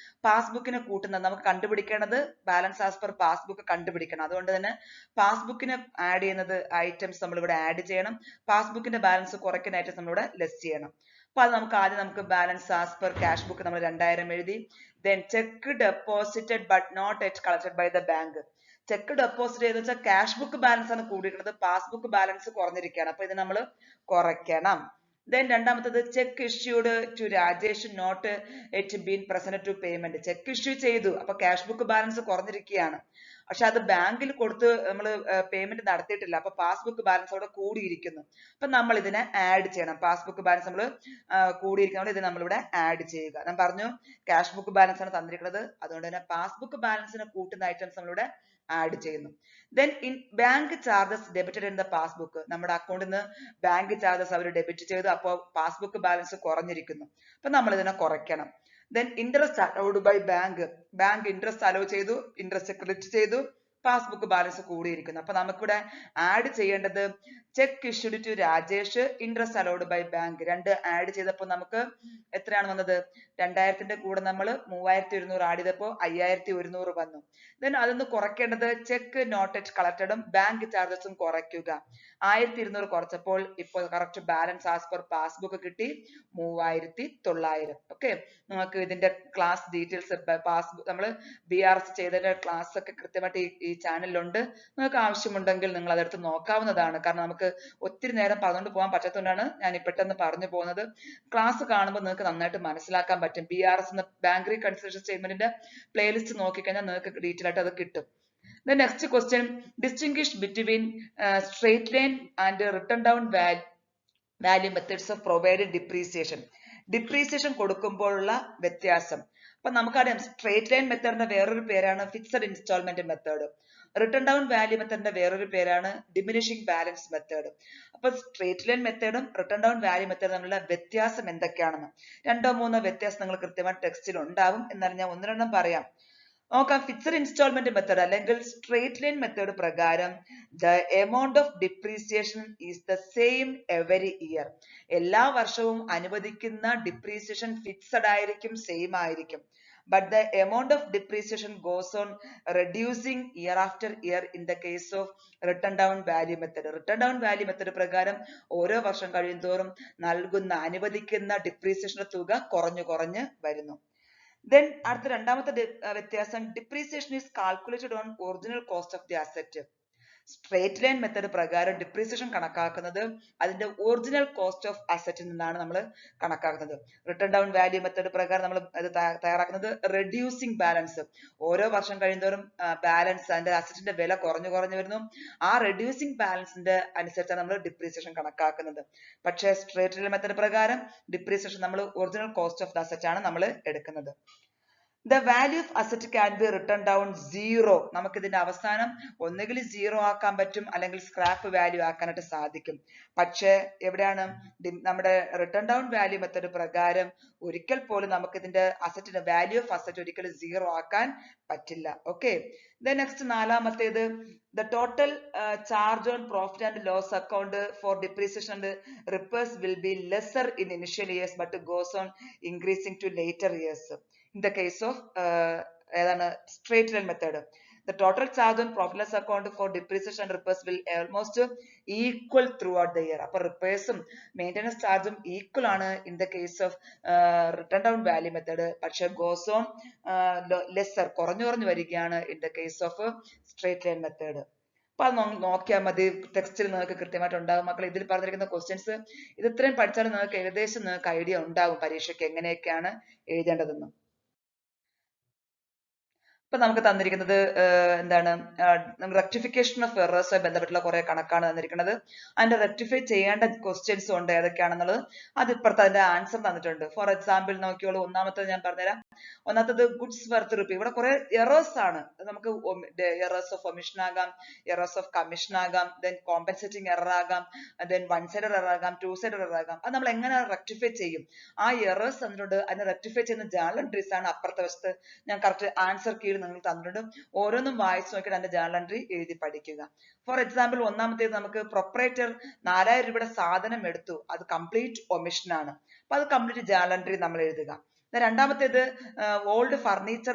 [SPEAKER 1] പാസ്ബുക്കിനെ കൂട്ടുന്നത് നമുക്ക് കണ്ടുപിടിക്കേണ്ടത് ബാലൻസ് ആസ് പെർ പാസ്ബുക്ക് കണ്ടുപിടിക്കണം. അതുകൊണ്ട് തന്നെ പാസ്ബുക്കിന് ആഡ് ചെയ്യുന്നത് ഐറ്റംസ് നമ്മൾ ഇവിടെ ആഡ് ചെയ്യണം, പാസ്ബുക്കിന്റെ ബാലൻസ് കുറയ്ക്കുന്ന ഐറ്റംസ് നമ്മളിവിടെ ലെസ് ചെയ്യണം. അപ്പൊ അത് നമുക്ക് balance as per cash book നമ്മൾ 2000 എഴുതി. Then cheque deposited but not yet collected by the bank. Cheque deposit ചെയ്തെന്ന് വെച്ചാൽ ക്യാഷ് ബുക്ക് ബാലൻസ് ആണ് കൂടിയിരിക്കുന്നത്, പാസ്ബുക്ക് ബാലൻസ് കുറഞ്ഞിരിക്കുകയാണ്. അപ്പൊ ഇത് നമ്മൾ കുറയ്ക്കണം. ദെൻ രണ്ടാമത്തത് cheque issued to Rajesh not it been present to payment. Cheque issue ചെയ്തു, അപ്പൊ ക്യാഷ് ബുക്ക് ബാലൻസ് കുറഞ്ഞിരിക്കുകയാണ്. പക്ഷെ അത് ബാങ്കിൽ കൊടുത്ത് നമ്മൾ പേയ്മെന്റ് നടത്തിയിട്ടില്ല, അപ്പൊ പാസ്ബുക്ക് ബാലൻസ് അവിടെ കൂടിയിരിക്കുന്നു. അപ്പൊ നമ്മൾ ഇതിനെ ആഡ് ചെയ്യണം. പാസ്ബുക്ക് ബാലൻസ് നമ്മൾ കൂടിയിരിക്കുന്നതുകൊണ്ട് ഇത് നമ്മളിവിടെ ആഡ് ചെയ്യുക. ഞാൻ പറഞ്ഞു ക്യാഷ് ബുക്ക് ബാലൻസ് ആണ് തന്നിരിക്കുന്നത്, അതുകൊണ്ട് തന്നെ പാസ്ബുക്ക് ബാലൻസിനെ കൂട്ടുന്ന ഐറ്റംസ് നമ്മളിവിടെ ആഡ് ചെയ്യുന്നു. Then in bank charges debited in the passbook. നമ്മുടെ അക്കൗണ്ടിൽ നിന്ന് ബാങ്ക് ചാർജസ് അവർ ഡെബിറ്റ് ചെയ്തു, അപ്പോൾ പാസ്ബുക്ക് ബാലൻസ് കുറഞ്ഞിരിക്കുന്നു. അപ്പൊ നമ്മൾ ഇതിനെ കുറയ്ക്കണം. Then interest allowed by bank interest allow ചെയ്തു, ഇൻട്രസ്റ്റ് ക്രെഡിറ്റ് ചെയ്തു, പാസ്ബുക്ക് ബാലൻസ് കൂടിയിരിക്കുന്നു. അപ്പൊ നമുക്കിവിടെ ആഡ് ചെയ്യേണ്ടത് cheque issued to Rajesh, interest allowed by bank. രണ്ട് ആഡ് ചെയ്തപ്പോൾ നമുക്ക് എത്രയാണ് വന്നത്? 2000ന്റെ കൂടെ നമ്മൾ 3100 ആഡ് ചെയ്തപ്പോൾ 5100 വന്നു. ദെൻ അതൊന്ന് കുറയ്ക്കേണ്ടത് ചെക്ക് നോട്ട് യെറ്റ് കളക്റ്റഡും ബാങ്ക് ചാർജസും കുറയ്ക്കുക. 1200 കുറച്ചപ്പോൾ ഇപ്പോൾ correct balance as per passbook കിട്ടി 3900. ഓക്കെ, നമുക്ക് ഇതിന്റെ ക്ലാസ് ഡീറ്റെയിൽസ് നമ്മൾ BRS ചെയ്തതിന്റെ ക്ലാസ് ഒക്കെ കൃത്യമായിട്ട് ഈ ചാനലിലുണ്ട്. നിങ്ങൾക്ക് ആവശ്യമുണ്ടെങ്കിൽ നിങ്ങൾ അതെടുത്ത് നോക്കാവുന്നതാണ്. കാരണം നമുക്ക് ഒത്തിരി നേരം പറഞ്ഞുകൊണ്ട് പോകാൻ പറ്റാത്തതുകൊണ്ടാണ് ഞാൻ പെട്ടെന്ന് പറഞ്ഞു പോകുന്നത്. ക്ലാസ് കാണുമ്പോൾ നിങ്ങൾക്ക് നന്നായിട്ട് മനസ്സിലാക്കാൻ പറ്റും. BRS എന്ന ബാങ്ക് റീകൺസിലേഷൻ സ്റ്റേറ്റ്മെന്റിന്റെ പ്ലേലിസ്റ്റ് നോക്കിക്കഴിഞ്ഞാൽ നിങ്ങൾക്ക് ഡീറ്റെയിൽ ആയിട്ട് അത് കിട്ടും. The next question, distinguish between straight line and written down value methods of provided depreciation. Depreciation കൊടുക്കുമ്പോഴുള്ള വ്യത്യാസം. അപ്പൊ നമുക്കറിയാം സ്ട്രേറ്റ് ലൈൻ മെത്തേഡിന്റെ വേറൊരു പേരാണ് fixed instalment method. Written down value മെത്തേഡിന്റെ വേറൊരു പേരാണ് ഡിമിനിഷിംഗ് ബാലൻസ് മെത്തേഡ്. അപ്പൊ സ്ട്രേറ്റ് ലൈൻ മെത്തേഡും റിട്ടേൺ ഡൗൺ വാല്യൂ മെത്തേഡും തമ്മിലുള്ള വ്യത്യാസം എന്തൊക്കെയാണെന്ന് 2-3 വ്യത്യാസം നിങ്ങൾ കൃത്യമായിട്ട് ടെക്സ്റ്റിൽ ഉണ്ടാവും. എന്നാൽ ഞാൻ 1-2 പറയാം. നോക്കാം. ഫിക്സഡ് ഇൻസ്റ്റാൾമെന്റ് മെത്തേഡ് അല്ലെങ്കിൽ സ്ട്രേറ്റ് ലൈൻ മെത്തേഡ് പ്രകാരം the amount of depreciation is the same every year. എല്ലാ വർഷവും അനുവദിക്കുന്ന ഡിപ്രീസിയേഷൻ ഫിക്സഡ് ആയിരിക്കും, സെയിം ആയിരിക്കും. but the amount of depreciation goes on reducing year after year in the case of written down value method. Written down value method പ്രകാരം ഓരോ വർഷം കഴിയുന്തോറും നൽകുന്ന അനുവദിക്കുന്ന ഡിപ്രീസിയേഷന്റെ തുക കുറഞ്ഞു കുറഞ്ഞ് വരുന്നു. Then അടുത്ത രണ്ടാമത്തെ വ്യത്യാസം, depreciation is calculated on original cost of the asset. Straight line method പ്രകാരം ഡിപ്രീസിയേഷൻ കണക്കാക്കുന്നത് അതിന്റെ ഒറിജിനൽ കോസ്റ്റ് ഓഫ് അസറ്റിൽ നിന്നാണ് നമ്മൾ കണക്കാക്കുന്നത്. റിട്ടേൺ ഡൗൺ വാല്യൂ മെത്തേഡ് പ്രകാരം നമ്മൾ അത് തയ്യാറാക്കുന്നത് റെഡ്യൂസിങ് ബാലൻസ്. ഓരോ വർഷം കഴിയുന്തോറും ബാലൻസ് അതിന്റെ അസറ്റിന്റെ വില കുറഞ്ഞു കുറഞ്ഞു വരുന്നു. ആ റെഡ്യൂസിങ് ബാലൻസിന്റെ അനുസരിച്ചാണ് നമ്മൾ ഡിപ്രീസിയേഷൻ കണക്കാക്കുന്നത്. പക്ഷേ സ്ട്രേറ്റ് ലൈൻ മെത്തേഡ് പ്രകാരം ഡിപ്രീസിയേഷൻ നമ്മൾ original cost of the asset ആണ് നമ്മൾ എടുക്കുന്നത്. The value of asset can be written down zero. നമുക്ക് ഇതിന്റെ അവസാനം ഒന്നുകിൽ സീറോ ആക്കാൻ പറ്റും, അല്ലെങ്കിൽ സ്ക്രാപ്പ് വാല്യൂ ആക്കാനായിട്ട് സാധിക്കും. പക്ഷേ എവിടെയാണ് നമ്മുടെ റിട്ടേൺ ഡൗൺ വാല്യൂ മെത്തേഡ് പ്രകാരം ഒരിക്കൽ പോലും നമുക്ക് ഇതിന്റെ അസറ്റിന്റെ വാല്യൂ ഓഫ് അസറ്റ് ഒരിക്കലും സീറോ ആക്കാൻ പറ്റില്ല. ഓക്കെ, then next നാലാമത്തേത്, the total charge on profit and loss account for depreciation and repairs will be lesser in initial years but goes on increasing to later years. In the case of straight line method, the total charge on profit loss account for depreciation and repairs will almost equal throughout the year. Appo repairs um maintenance charge um equal aanu in the case of written down value method, പക്ഷേ goes on lesser കുറഞ്ഞു കുറഞ്ഞു വരികയാണ് in the case of straight line method. അപ്പൊ അത് നോക്കിയാൽ മതി, ടെക്സ്റ്റിൽ നിങ്ങൾക്ക് കൃത്യമായിട്ട് ഉണ്ടാകും. മക്കൾ ഇതിൽ പറഞ്ഞിരിക്കുന്ന ക്വസ്റ്റ്യൻസ് ഇത് ഇത്രയും പഠിച്ചാൽ നിങ്ങൾക്ക് ഏകദേശം നിങ്ങൾക്ക് ഐഡിയ ഉണ്ടാകും പരീക്ഷയ്ക്ക് എങ്ങനെയൊക്കെയാണ് എഴുതേണ്ടതെന്ന്. ഇപ്പൊ നമുക്ക് തന്നിരിക്കുന്നത് എന്താണ്, റെക്ടിഫിക്കേഷൻ ഓഫ് എറേഴ്സുമായി ബന്ധപ്പെട്ടുള്ള കുറെ കണക്കാണ് തന്നിരിക്കുന്നത്. അതിന്റെ റെക്ടിഫൈ ചെയ്യേണ്ട ക്വസ്റ്റ്യൻസ് ഉണ്ട് ഏതൊക്കെയാണെന്നുള്ളത് അത് ഇപ്പുറത്ത് അതിന്റെ ആൻസർ തന്നിട്ടുണ്ട്. ഫോർ എക്സാമ്പിൾ നോക്കിയോളൂ, ഒന്നാമത്തത് ഞാൻ പറഞ്ഞുതരാം. ഒന്നാമത്തത് ഗുഡ്സ് വർത്ത് റുപ്പി. ഇവിടെ കുറെ എറേഴ്സ് ആണ്. നമുക്ക് എറേഴ്സ് ഓഫ് ഒമിഷൻ ആകാം, എറേഴ്സ് ഓഫ് കമ്മീഷൻ ആകാം, ദെൻ കോമ്പൻസേറ്റിംഗ് എറർ ആകാം, ദെൻ വൺ സൈഡഡ് എറർ ആകാം, ടു സൈഡഡ് എറർ ആകാം. അത് നമ്മൾ എങ്ങനെ റെക്ടിഫൈ ചെയ്യും? ആ എറേഴ്സ് തന്നിട്ടുണ്ട്, അതിനെ റെക്ടിഫൈ ചെയ്യുന്ന ജേർണൽ എൻട്രീസ് ആണ് അപ്പുറത്തെ വശത്ത് ഞാൻ കറക്റ്റ് ആൻസർ കീഴിൽ നിങ്ങൾ തന്നിട്ടുണ്ട്. ഓരോന്നും വായിച്ചു നോക്കിയിട്ട് അതിന്റെ ജേർണൽ എൻട്രി എഴുതി പഠിക്കുക. ഫോർ എക്സാമ്പിൾ ഒന്നാമത്തേത് നമുക്ക് പ്രൊപ്പറേറ്റർ 4000 രൂപയുടെ സാധനം എടുത്തു, അത് കംപ്ലീറ്റ് ഒമിഷൻ ആണ്. അപ്പൊ അത് കംപ്ലീറ്റ് ജേർണൽ എൻട്രി നമ്മൾ എഴുതുക. രണ്ടാമത്തേത് ഓൾഡ് ഫർണിച്ചർ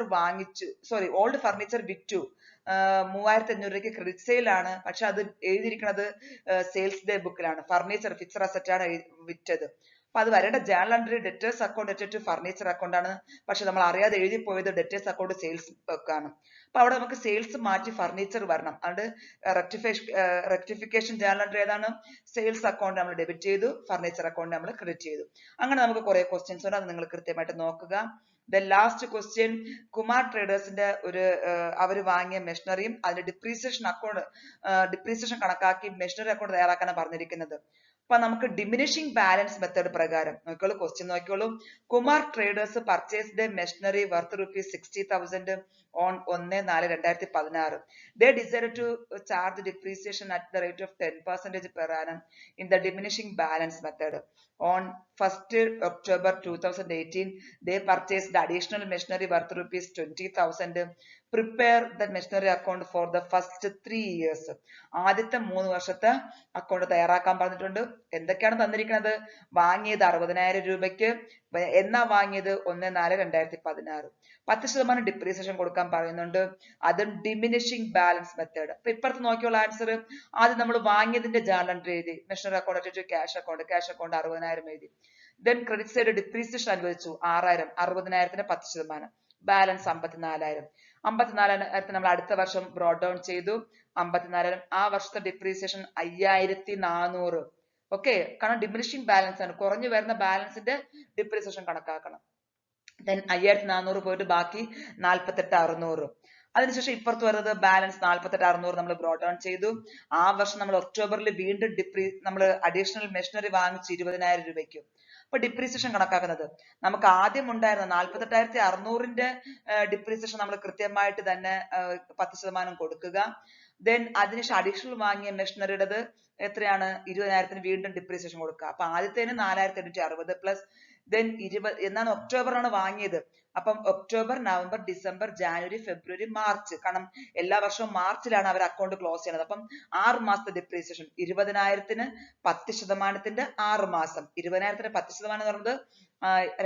[SPEAKER 1] വിറ്റു, 3500 രൂപയ്ക്ക് ക്രെഡിറ്റ് സെയിൽ ആണ്, പക്ഷെ അത് എഴുതിയിരിക്കുന്നത് സെയിൽസ് ഡേ ബുക്കിലാണ്. ഫർണിച്ചർ ഫിക്സഡ് അസറ്റ് ആണ് വിറ്റത്. അപ്പൊ അത് വരേണ്ട ജേർണൽ എൻട്രി ഡെറ്റേഴ്സ് അക്കൗണ്ട് വെച്ചിട്ട് ഫർണിച്ചർ അക്കൗണ്ട് ആണ്, പക്ഷെ നമ്മൾ അറിയാതെ എഴുതി പോയത് ഡെറ്റേഴ്സ് അക്കൗണ്ട് സെയിൽസ് ആണ്. അപ്പൊ അവിടെ നമുക്ക് സെയിൽസ് മാറ്റി ഫർണിച്ചർ വരണം. അതുകൊണ്ട് റെക്ടിഫിക്കേഷൻ ജേർണൽ എൻട്രി ഏതാണ്? സെയിൽസ് അക്കൗണ്ട് നമ്മൾ ഡെബിറ്റ് ചെയ്തു, ഫർണിച്ചർ അക്കൗണ്ട് നമ്മൾ ക്രെഡിറ്റ് ചെയ്തു. അങ്ങനെ നമുക്ക് കുറെ ക്വസ്റ്റ്യൻസ് ഉണ്ട്, അത് നിങ്ങൾ കൃത്യമായിട്ട് നോക്കുക. ദ ലാസ്റ്റ് ക്വസ്റ്റ്യൻ, കുമാർ ട്രേഡേഴ്സിന്റെ അവർ വാങ്ങിയ മെഷീനറിയും അതിന്റെ ഡിപ്രീസിയേഷൻ കണക്കാക്കി മെഷീനറി അക്കൗണ്ട് തയ്യാറാക്കാനാണ് പറഞ്ഞിരിക്കുന്നത്. അപ്പൊ നമുക്ക് ഡിമിനിഷിംഗ് ബാലൻസ് മെത്തേഡ് പ്രകാരം നോക്കിയോളൂ, ക്വസ്റ്റ്യൻ നോക്കിയോളൂ. Kumar traders purchased machinery worth ₹60,000 on 1/4/2016. They decided to charge depreciation at the rate of 10% per annum in the diminishing balance method. On 1st October 2018, they purchased the additional machinery worth ₹20,000. Prepare the machinery account for the first 3 years. ആദ്യത്തെ 3 വർഷത്തെ അക്കൗണ്ട് തയ്യാറാക്കാൻ പറഞ്ഞിട്ടുണ്ട്. എന്തൊക്കെയാണ് തന്നിരിക്കുന്നത്? വാങ്ങിയത് 60,000 രൂപയ്ക്ക്. എന്നാ വാങ്ങിയത്? 1/4/2016. 10% ഡിപ്രീസിയേഷൻ കൊടുക്കാൻ പറയുന്നുണ്ട്. അതും ഡിമിനിഷിംഗ് ബാലൻസ് മെത്തേഡ്. അപ്പൊ ഇപ്പുറത്ത് നോക്കിയുള്ള ആൻസർ, ആദ്യം നമ്മൾ വാങ്ങിയതിന്റെ ജേർണൽ എൻട്രി എഴുതി, മെഷീനറി അക്കൗണ്ട് ക്യാഷ് അക്കൗണ്ട് 60,000 എഴുതി. ദെൻ ക്രെഡിറ്റ് സൈഡ് ഡിപ്രീസിയേഷൻ അനുവദിച്ചു 6,000, 60,000ന് 10%, ബാലൻസ് 54,000. 54,000 നമ്മൾ അടുത്ത വർഷം ബ്രോട്ട് ഡൗൺ ചെയ്തു. 54,000. ആ വർഷത്തെ ഡിപ്രീസിയേഷൻ 5,400. ഓക്കെ, കാരണം ഡിമിനിഷിംഗ് ബാലൻസ് ആണ്, കുറഞ്ഞു വരുന്ന ബാലൻസിന്റെ ഡിപ്രീസിയേഷൻ കണക്കാക്കണം. ദെൻ 5,400 പോയിട്ട് ബാക്കി 48,600. അതിനുശേഷം ഇപ്പുറത്ത് വരുന്നത് ബാലൻസ് 48,600 നമ്മൾ ബ്രോട്ട് ഡൗൺ ചെയ്തു. ആ വർഷം നമ്മൾ ഒക്ടോബറിൽ വീണ്ടും നമ്മൾ അഡീഷണൽ മെഷീനറി വാങ്ങിച്ചു 20,000 രൂപയ്ക്ക്. അപ്പൊ ഡിപ്രീസിയേഷൻ കണക്കാക്കുന്നത് നമുക്ക് ആദ്യം ഉണ്ടായിരുന്ന 48,600ന്റെ ഡിപ്രീസിയേഷൻ നമ്മൾ കൃത്യമായിട്ട് തന്നെ 10% കൊടുക്കുക. ദെൻ അതിനുശേഷം അഡീഷണൽ വാങ്ങിയ മെഷീനറിയുടേത് എത്രയാണ്? 20,000ന് വീണ്ടും ഡിപ്രീസിയേഷൻ കൊടുക്കുക. അപ്പൊ ആദ്യത്തേന് 4,860 പ്ലസ് ദെൻ 20 എന്നാണ് ഒക്ടോബറാണ് വാങ്ങിയത്. അപ്പം ഒക്ടോബർ, നവംബർ, ഡിസംബർ, ജാനുവരി, ഫെബ്രുവരി, മാർച്ച്, കാരണം എല്ലാ വർഷവും മാർച്ചിലാണ് അവർ അക്കൗണ്ട് ക്ലോസ് ചെയ്യുന്നത്. അപ്പം 6 മാസത്തെ ഡിപ്രീസിയേഷൻ 20,000ന് 10%ന്റെ 6 മാസം. 20,000ന് 10% എന്ന് പറയുന്നത്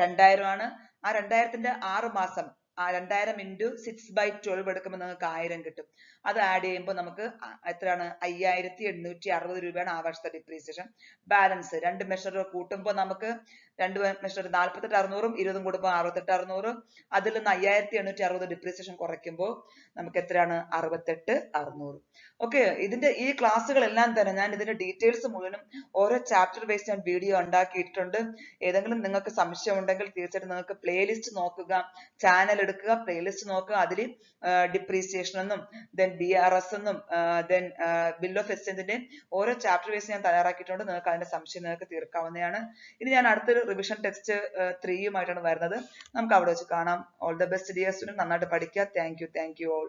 [SPEAKER 1] 2,000 ആണ്. ആ 2,000ന്റെ 6 മാസം 2000 into 6/12 എടുക്കുമ്പോൾ നിങ്ങൾക്ക് 1000 കിട്ടും. അത് ആഡ് ചെയ്യുമ്പോൾ നമുക്ക് എത്രയാണ് 5860 രൂപയാണ് ആ വർഷത്തെ ഡിപ്രീസിയേഷൻ. ബാലൻസ് രണ്ട് മെഷർ കൂട്ടുമ്പോൾ നമുക്ക് രണ്ട് മെഷർ 48,600 20 കൂടുമ്പോൾ 68,600. അതിൽ നിന്ന് 5860 ഡിപ്രീസിയേഷൻ കുറയ്ക്കുമ്പോൾ നമുക്ക് എത്രയാണ് 68,600. ഓക്കെ, ഇതിന്റെ ഈ ക്ലാസ്സുകളെല്ലാം തന്നെ ഞാൻ ഇതിന്റെ ഡീറ്റെയിൽസ് മുഴുവനും ഓരോ ചാപ്റ്റർ വൈസ് ഞാൻ വീഡിയോ ഉണ്ടാക്കിയിട്ടുണ്ട്. ഏതെങ്കിലും നിങ്ങൾക്ക് സംശയം ഉണ്ടെങ്കിൽ തീർച്ചയായിട്ടും നിങ്ങൾക്ക് പ്ലേലിസ്റ്റ് നോക്കുക, ചാനൽ എടുക്കുക, പ്ലേലിസ്റ്റ് നോക്കുക. അതിൽ ഡിപ്രീസിയേഷൻ എന്നും BRS എന്നും ബിൽ ഓഫ് എക്സ്ചേഞ്ചിന്റെ ഓരോ ചാപ്റ്റർ വൈസ് ഞാൻ തയ്യാറാക്കിയിട്ടുണ്ട്. നിങ്ങൾക്ക് അതിന്റെ സംശയം നിങ്ങൾക്ക് തീർക്കാവുന്നതാണ്. ഇനി ഞാൻ അടുത്തൊരു റിവിഷൻ ടെസ്റ്റ് 3 വരുന്നത്. നമുക്ക് അവിടെ വെച്ച് കാണാം. All the best dear student. നന്നായിട്ട് പഠിക്കുക. Thank you all.